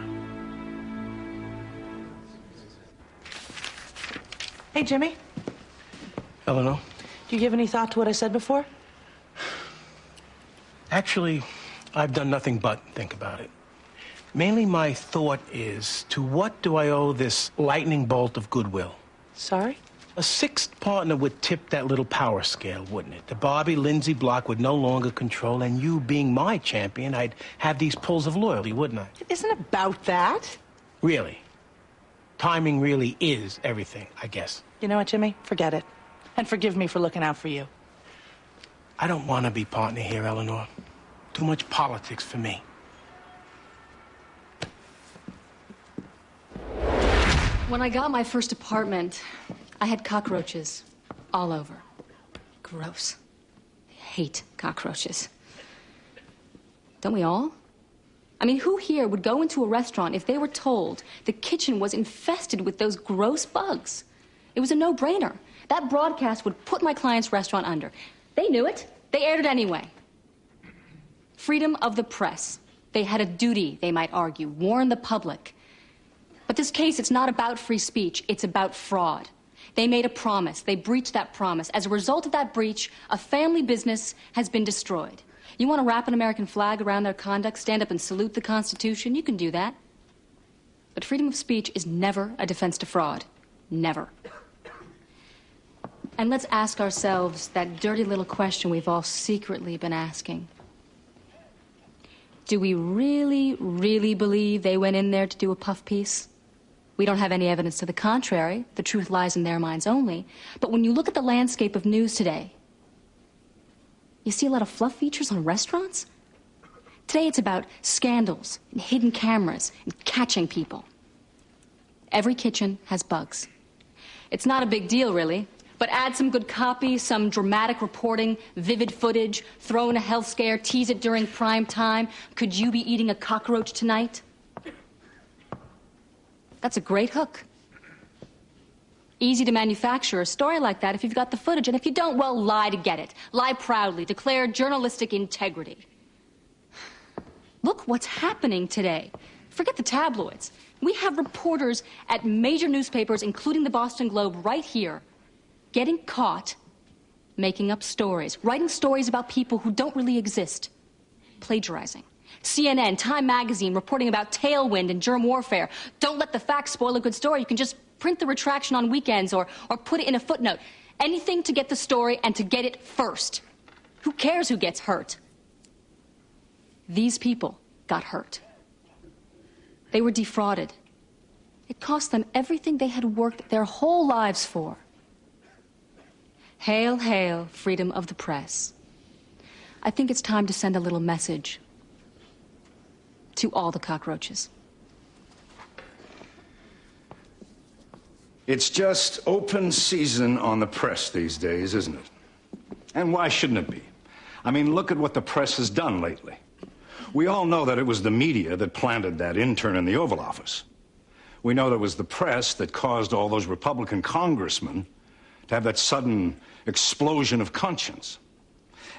Hey, Jimmy. Eleanor? Do you give any thought to what I said before? Actually, I've done nothing but think about it. Mainly my thought is, to what do I owe this lightning bolt of goodwill? Sorry? A 6th partner would tip that little power scale, wouldn't it? The Bobby Lindsay block would no longer control, and you being my champion, I'd have these pulls of loyalty, wouldn't I? It isn't about that. Really? Timing really is everything, I guess. You know what, Jimmy? Forget it. And forgive me for looking out for you. I don't want to be partner here, Eleanor. Too much politics for me. When I got my first apartment, I had cockroaches all over. Gross. I hate cockroaches. Don't we all? I mean, who here would go into a restaurant if they were told the kitchen was infested with those gross bugs? It was a no-brainer. That broadcast would put my client's restaurant under. They knew it. They aired it anyway. Freedom of the press. They had a duty, they might argue, warn the public. But this case, it's not about free speech. It's about fraud. They made a promise. They breached that promise. As a result of that breach, a family business has been destroyed. You want to wrap an American flag around their conduct, stand up and salute the Constitution? You can do that. But freedom of speech is never a defense to fraud. Never. And let's ask ourselves that dirty little question we've all secretly been asking. Do we really, really believe they went in there to do a puff piece? We don't have any evidence to the contrary. The truth lies in their minds only. But when you look at the landscape of news today, you see a lot of fluff features on restaurants. Today it's about scandals and hidden cameras and catching people. Every kitchen has bugs. It's not a big deal, really. But add some good copy, some dramatic reporting, vivid footage, throw in a health scare, tease it during prime time. Could you be eating a cockroach tonight? That's a great hook. Easy to manufacture a story like that if you've got the footage, and if you don't, well, lie to get it. Lie proudly. Declare journalistic integrity. Look what's happening today. Forget the tabloids. We have reporters at major newspapers, including the Boston Globe, right here, getting caught making up stories, writing stories about people who don't really exist, plagiarizing. CNN, Time Magazine, reporting about tailwind and germ warfare. Don't let the facts spoil a good story. You can just print the retraction on weekends or put it in a footnote. Anything to get the story and to get it first. Who cares who gets hurt? These people got hurt. They were defrauded. It cost them everything they had worked their whole lives for. Hail, hail, freedom of the press. I think it's time to send a little message to all the cockroaches. It's just open season on the press these days, isn't it? And why shouldn't it be? I mean, look at what the press has done lately. We all know that it was the media that planted that intern in the Oval Office. We know that it was the press that caused all those Republican congressmen to have that sudden explosion of conscience.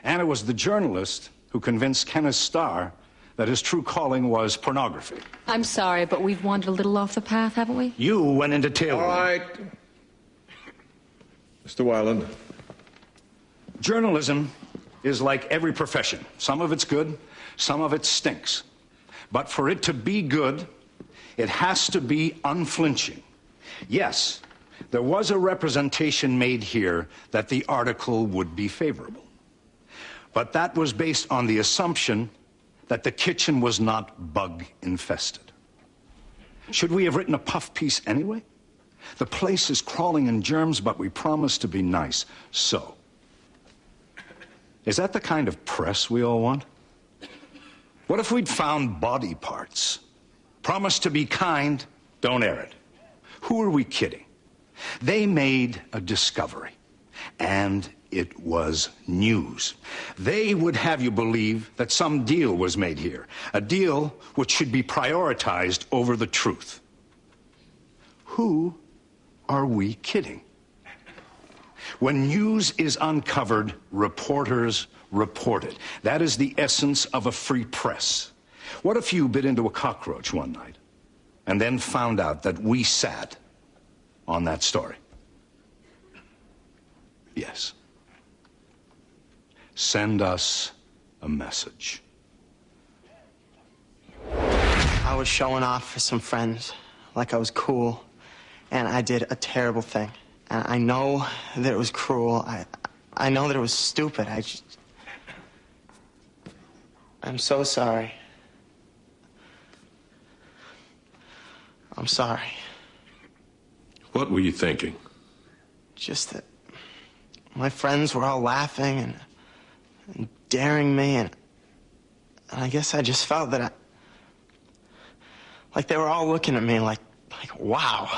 And it was the journalist who convinced Kenneth Starr that his true calling was pornography. I'm sorry, but we've wandered a little off the path, haven't we? You went into tailwind. All right. Mr. Weiland. Journalism is like every profession. Some of it's good, some of it stinks. But for it to be good, it has to be unflinching. Yes, there was a representation made here that the article would be favorable. But that was based on the assumption that the kitchen was not bug-infested. Should we have written a puff piece anyway? The place is crawling in germs, but we promised to be nice. So, is that the kind of press we all want? What if we'd found body parts? Promised to be kind, don't air it. Who are we kidding? They made a discovery, and it was news. They would have you believe that some deal was made here, a deal which should be prioritized over the truth. Who are we kidding? When news is uncovered, reporters report it. That is the essence of a free press. What if you bit into a cockroach one night and then found out that we sat on that story? Yes. Send us a message. I was showing off for some friends, like I was cool, and I did a terrible thing. And I know that it was cruel. I know that it was stupid. I'm so sorry. I'm sorry. What were you thinking? Just that my friends were all laughing and daring me, and I guess I just felt that like they were all looking at me like, wow,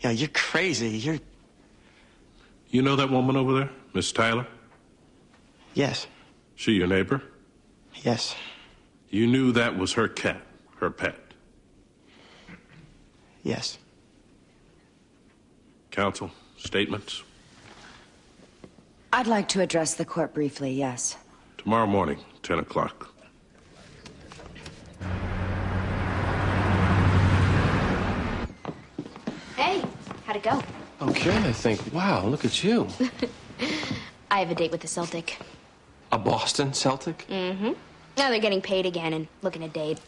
you know, you're crazy, You know that woman over there, Miss Tyler? Yes. She your neighbor? Yes. You knew that was her cat, her pet? Yes. Counsel, statements? I'd like to address the court briefly, yes. Tomorrow morning, 10 o'clock. Hey, how'd it go? Okay, I think. Wow, look at you. I have a date with the Celtic. A Boston Celtic? Mm-hmm. Now they're getting paid again and looking to date.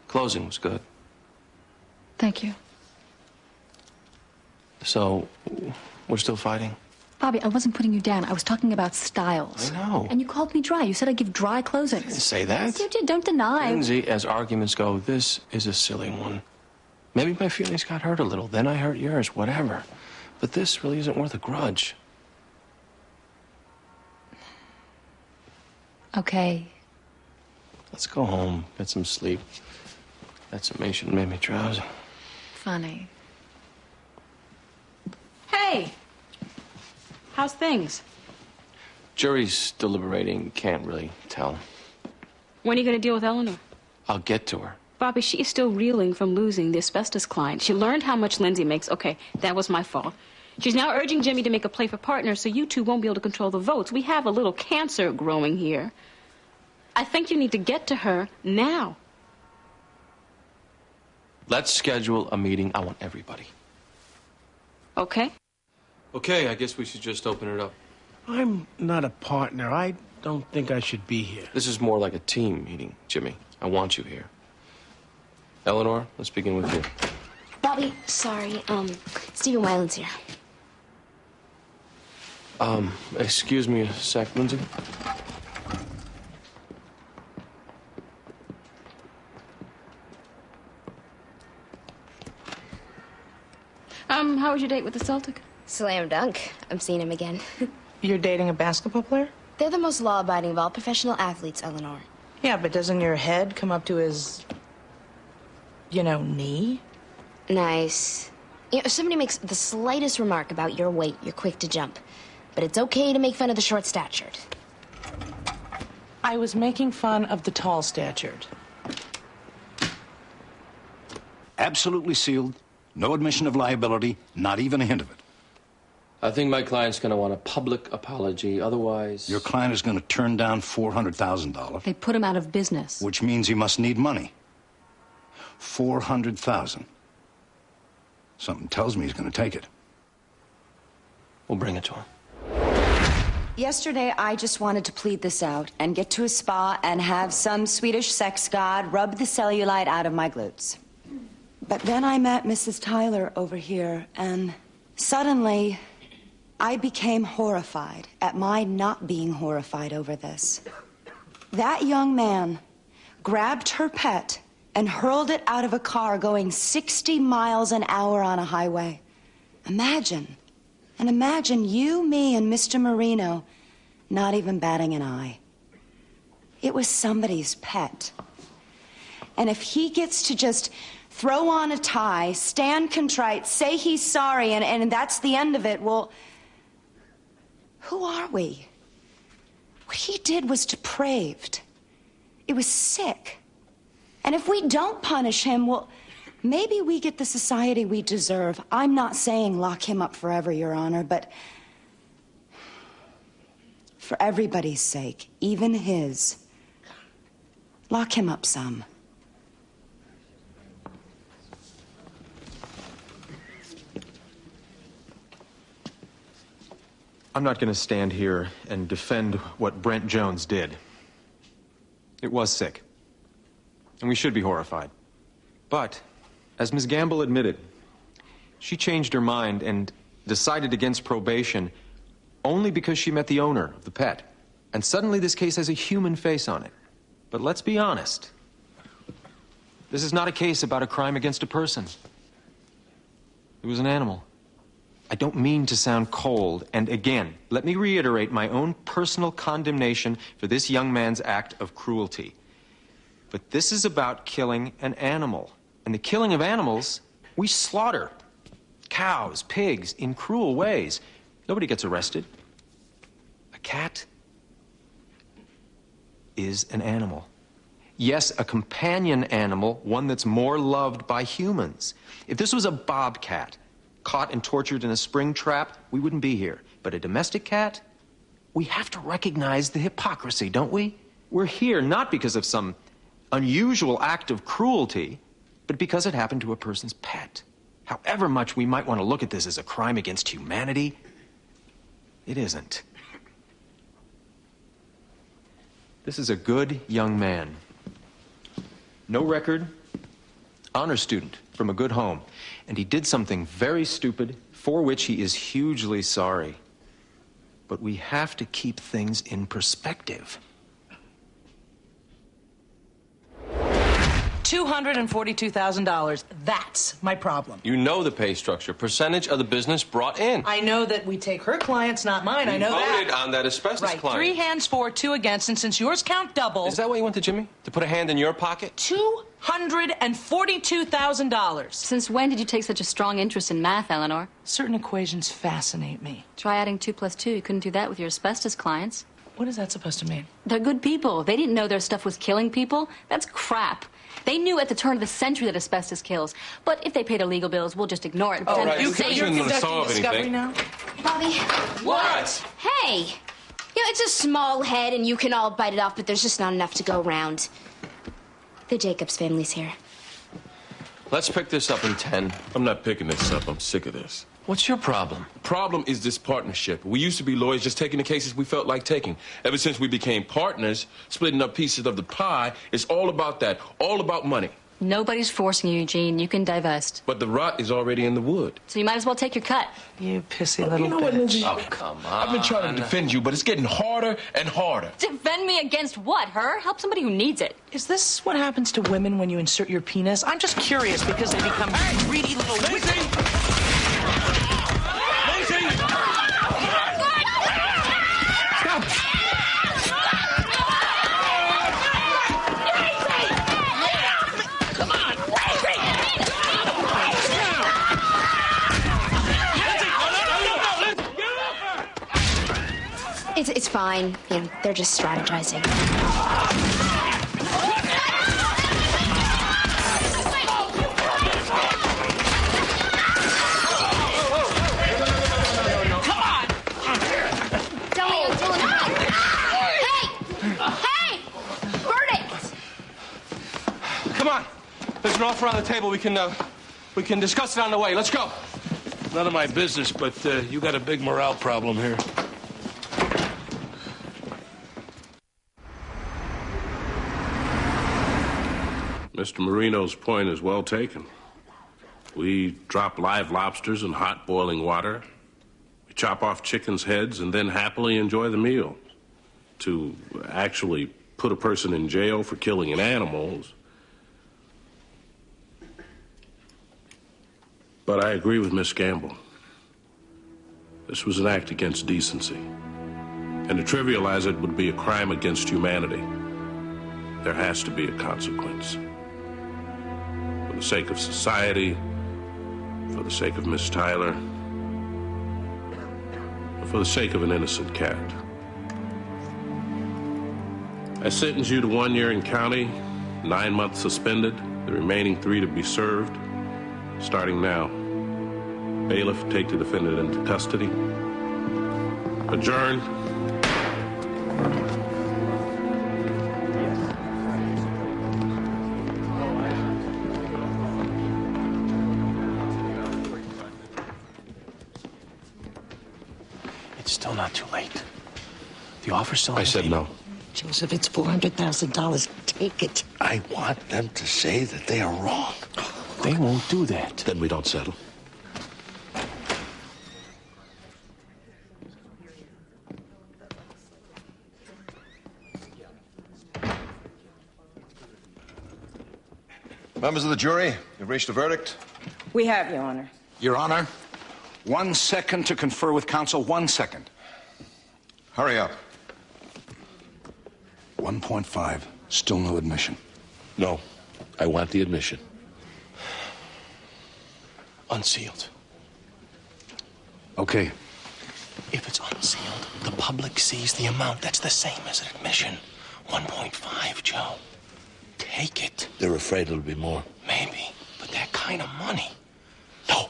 Closing was good. Thank you. So, we're still fighting? Bobby, I wasn't putting you down. I was talking about styles. I know. And you called me dry. You said I'd give dry closings. I didn't say that. Yes, you did. Don't deny. Lindsay, as arguments go, this is a silly one. Maybe my feelings got hurt a little. Then I hurt yours. Whatever. But this really isn't worth a grudge. Okay. Let's go home. Get some sleep. That summation made me drowsy. Funny. Hey! How's things? Jury's deliberating. Can't really tell. When are you going to deal with Eleanor? I'll get to her. Bobby, she is still reeling from losing the asbestos client. She learned how much Lindsay makes. Okay, that was my fault. She's now urging Jimmy to make a play for partners so you two won't be able to control the votes. We have a little cancer growing here. I think you need to get to her now. Let's schedule a meeting. I want everybody. Okay? Okay, I guess we should just open it up. I'm not a partner. I don't think I should be here. This is more like a team meeting, Jimmy. I want you here. Eleanor, let's begin with you. Bobby, sorry. Stephen Weiland's here. Excuse me a sec, Lindsay. How was your date with the Celtic? Slam dunk. I'm seeing him again. You're dating a basketball player? They're the most law-abiding of all professional athletes, Eleanor. Yeah, but doesn't your head come up to his, knee? Nice. If somebody makes the slightest remark about your weight, you're quick to jump. But it's okay to make fun of the short-statured. I was making fun of the tall-statured. Absolutely sealed. No admission of liability, not even a hint of it. I think my client's going to want a public apology. Otherwise... Your client is going to turn down $400,000. They put him out of business. Which means he must need money. $400,000. Something tells me he's going to take it. We'll bring it to him. Yesterday, I just wanted to plead this out and get to a spa and have some Swedish sex god rub the cellulite out of my glutes. But then I met Mrs. Tyler over here, and suddenly I became horrified at my not being horrified over this. That young man grabbed her pet and hurled it out of a car going 60 miles an hour on a highway. Imagine you, me, and Mr. Marino not even batting an eye. It was somebody's pet. And if he gets to just throw on a tie, stand contrite, say he's sorry, and that's the end of it, well, who are we? What he did was depraved. It was sick. And if we don't punish him, well, maybe we get the society we deserve. I'm not saying lock him up forever, Your Honor, but for everybody's sake, even his, lock him up some. I'm not going to stand here and defend what Brent Jones did. It was sick. And we should be horrified. But, as Ms. Gamble admitted, she changed her mind and decided against probation only because she met the owner of the pet. And suddenly this case has a human face on it. But let's be honest. This is not a case about a crime against a person. It was an animal. I don't mean to sound cold, and again, let me reiterate my own personal condemnation for this young man's act of cruelty. But this is about killing an animal. And the killing of animals, we slaughter cows, pigs, in cruel ways. Nobody gets arrested. A cat is an animal. Yes, a companion animal, one that's more loved by humans. If this was a bobcat, caught and tortured in a spring trap, we wouldn't be here. But a domestic cat, we have to recognize the hypocrisy, don't we? We're here not because of some unusual act of cruelty, but because it happened to a person's pet. However much we might want to look at this as a crime against humanity, it isn't. This is a good young man. No record, honor student from a good home. And he did something very stupid for which he is hugely sorry. But we have to keep things in perspective. $242,000. That's my problem. You know the pay structure. Percentage of the business brought in. I know that we take her clients, not mine. I know that. We voted on that asbestos right. client. 3 hands for, 2 against, and since yours count double... Is that why you went to Jimmy? To put a hand in your pocket? $242,000. Since when did you take such a strong interest in math, Eleanor? Certain equations fascinate me. Try adding 2 + 2. You couldn't do that with your asbestos clients. What is that supposed to mean? They're good people. They didn't know their stuff was killing people. That's crap. They knew at the turn of the century that asbestos kills. But if they paid our legal bills, we'll just ignore it and pretend it's safe. You're going to solve anything. Now? Bobby. What? Hey. You know, it's a small head and you can all bite it off, but there's just not enough to go around. The Jacobs family's here. Let's pick this up in 10. I'm not picking this up. I'm sick of this. What's your problem? Problem is this partnership. We used to be lawyers just taking the cases we felt like taking. Ever since we became partners, splitting up pieces of the pie, it's all about that, all about money. Nobody's forcing you, Eugene. You can divest. But the rot is already in the wood. So you might as well take your cut. You pissy little You know what, Lindsay? Oh, come on. I've been trying to defend you, but it's getting harder and harder. Defend me against what, her? Help somebody who needs it. Is this what happens to women when you insert your penis? I'm just curious because they become greedy little... Lindsay! It's fine. You know, they're just strategizing. Come on. There's an offer on the table. We can discuss it on the way. Let's go. None of my business, but you got a big morale problem here. Mr. Marino's point is well taken. We drop live lobsters in hot boiling water. We chop off chickens' heads and then happily enjoy the meal. To actually put a person in jail for killing an animal. But I agree with Miss Gamble. This was an act against decency. And to trivialize it would be a crime against humanity. There has to be a consequence. For the sake of society, for the sake of Miss Tyler, and for the sake of an innocent cat. I sentence you to 1 year in county, 9 months suspended, the remaining 3 to be served. Starting now. Bailiff, take the defendant into custody. Adjourn. It's still not too late. The offer's still on the I said table. no. Joseph, it's $400,000. Take it. I want them to say that they are wrong. They won't do that. Then we don't settle. Members of the jury, you've reached a verdict? We have, Your Honor. Your Honor, 1 second to confer with counsel. 1 second. Hurry up. 1.5. Still no admission. No, I want the admission. Unsealed. Okay. If it's unsealed, the public sees the amount. That's the same as an admission. 1.5, Joe. Take it. They're afraid it'll be more. Maybe, but that kind of money. No.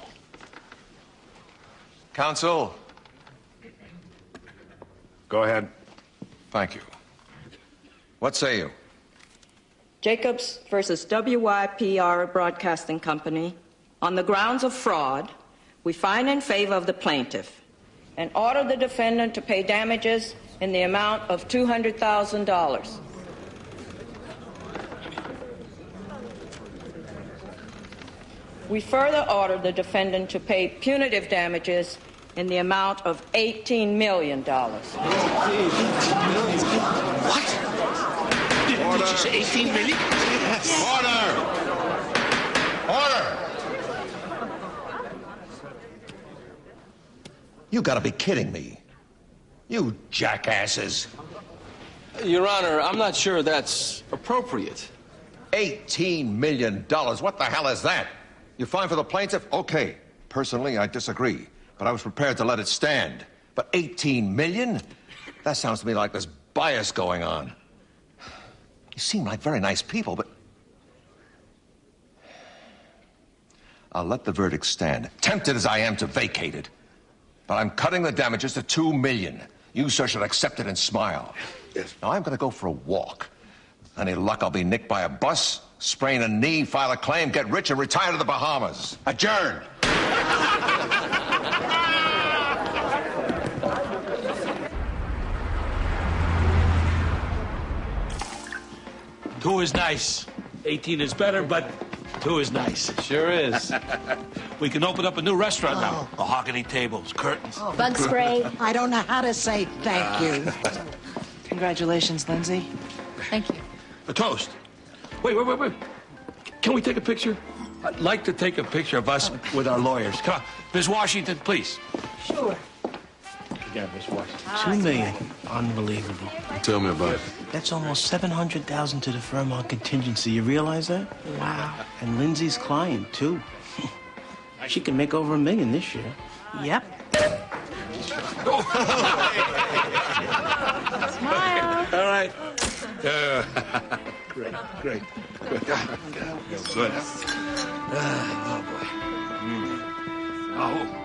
Counsel. Go ahead. Thank you. What say you? Jacobs versus WYPR Broadcasting Company. On the grounds of fraud, we find in favor of the plaintiff and order the defendant to pay damages in the amount of $200,000. We further order the defendant to pay punitive damages in the amount of $18 million. What? Did you say 18 million? Yes. Order! You gotta be kidding me. You jackasses. Your Honor, I'm not sure that's appropriate. $18 million. What the hell is that? You fine for the plaintiff? Okay. Personally, I disagree. But I was prepared to let it stand. But $18 million? That sounds to me like there's bias going on. You seem like very nice people, but... I'll let the verdict stand. Tempted as I am to vacate it. But I'm cutting the damages to $2 million. You, sir, should accept it and smile. Yes. Now, I'm gonna go for a walk. Any luck, I'll be nicked by a bus, sprain a knee, file a claim, get rich, and retire to the Bahamas. Adjourn. Two is nice. 18 is better, but two is nice. Sure is. We can open up a new restaurant now. Mahogany tables, curtains. Bug spray. I don't know how to say thank you. Congratulations, Lindsay. Thank you. A toast. Wait. Can we take a picture? I'd like to take a picture of us with our lawyers. Come on. Ms. Washington, please. Sure. Again, Ms. Washington. $2 million. Unbelievable. Tell me about it. That's almost $700,000 to the firm on contingency. You realize that? Wow. And Lindsay's client, too. She can make over $1 million this year. Yep. Smile. All right. Great. Good. Oh, boy. Oh.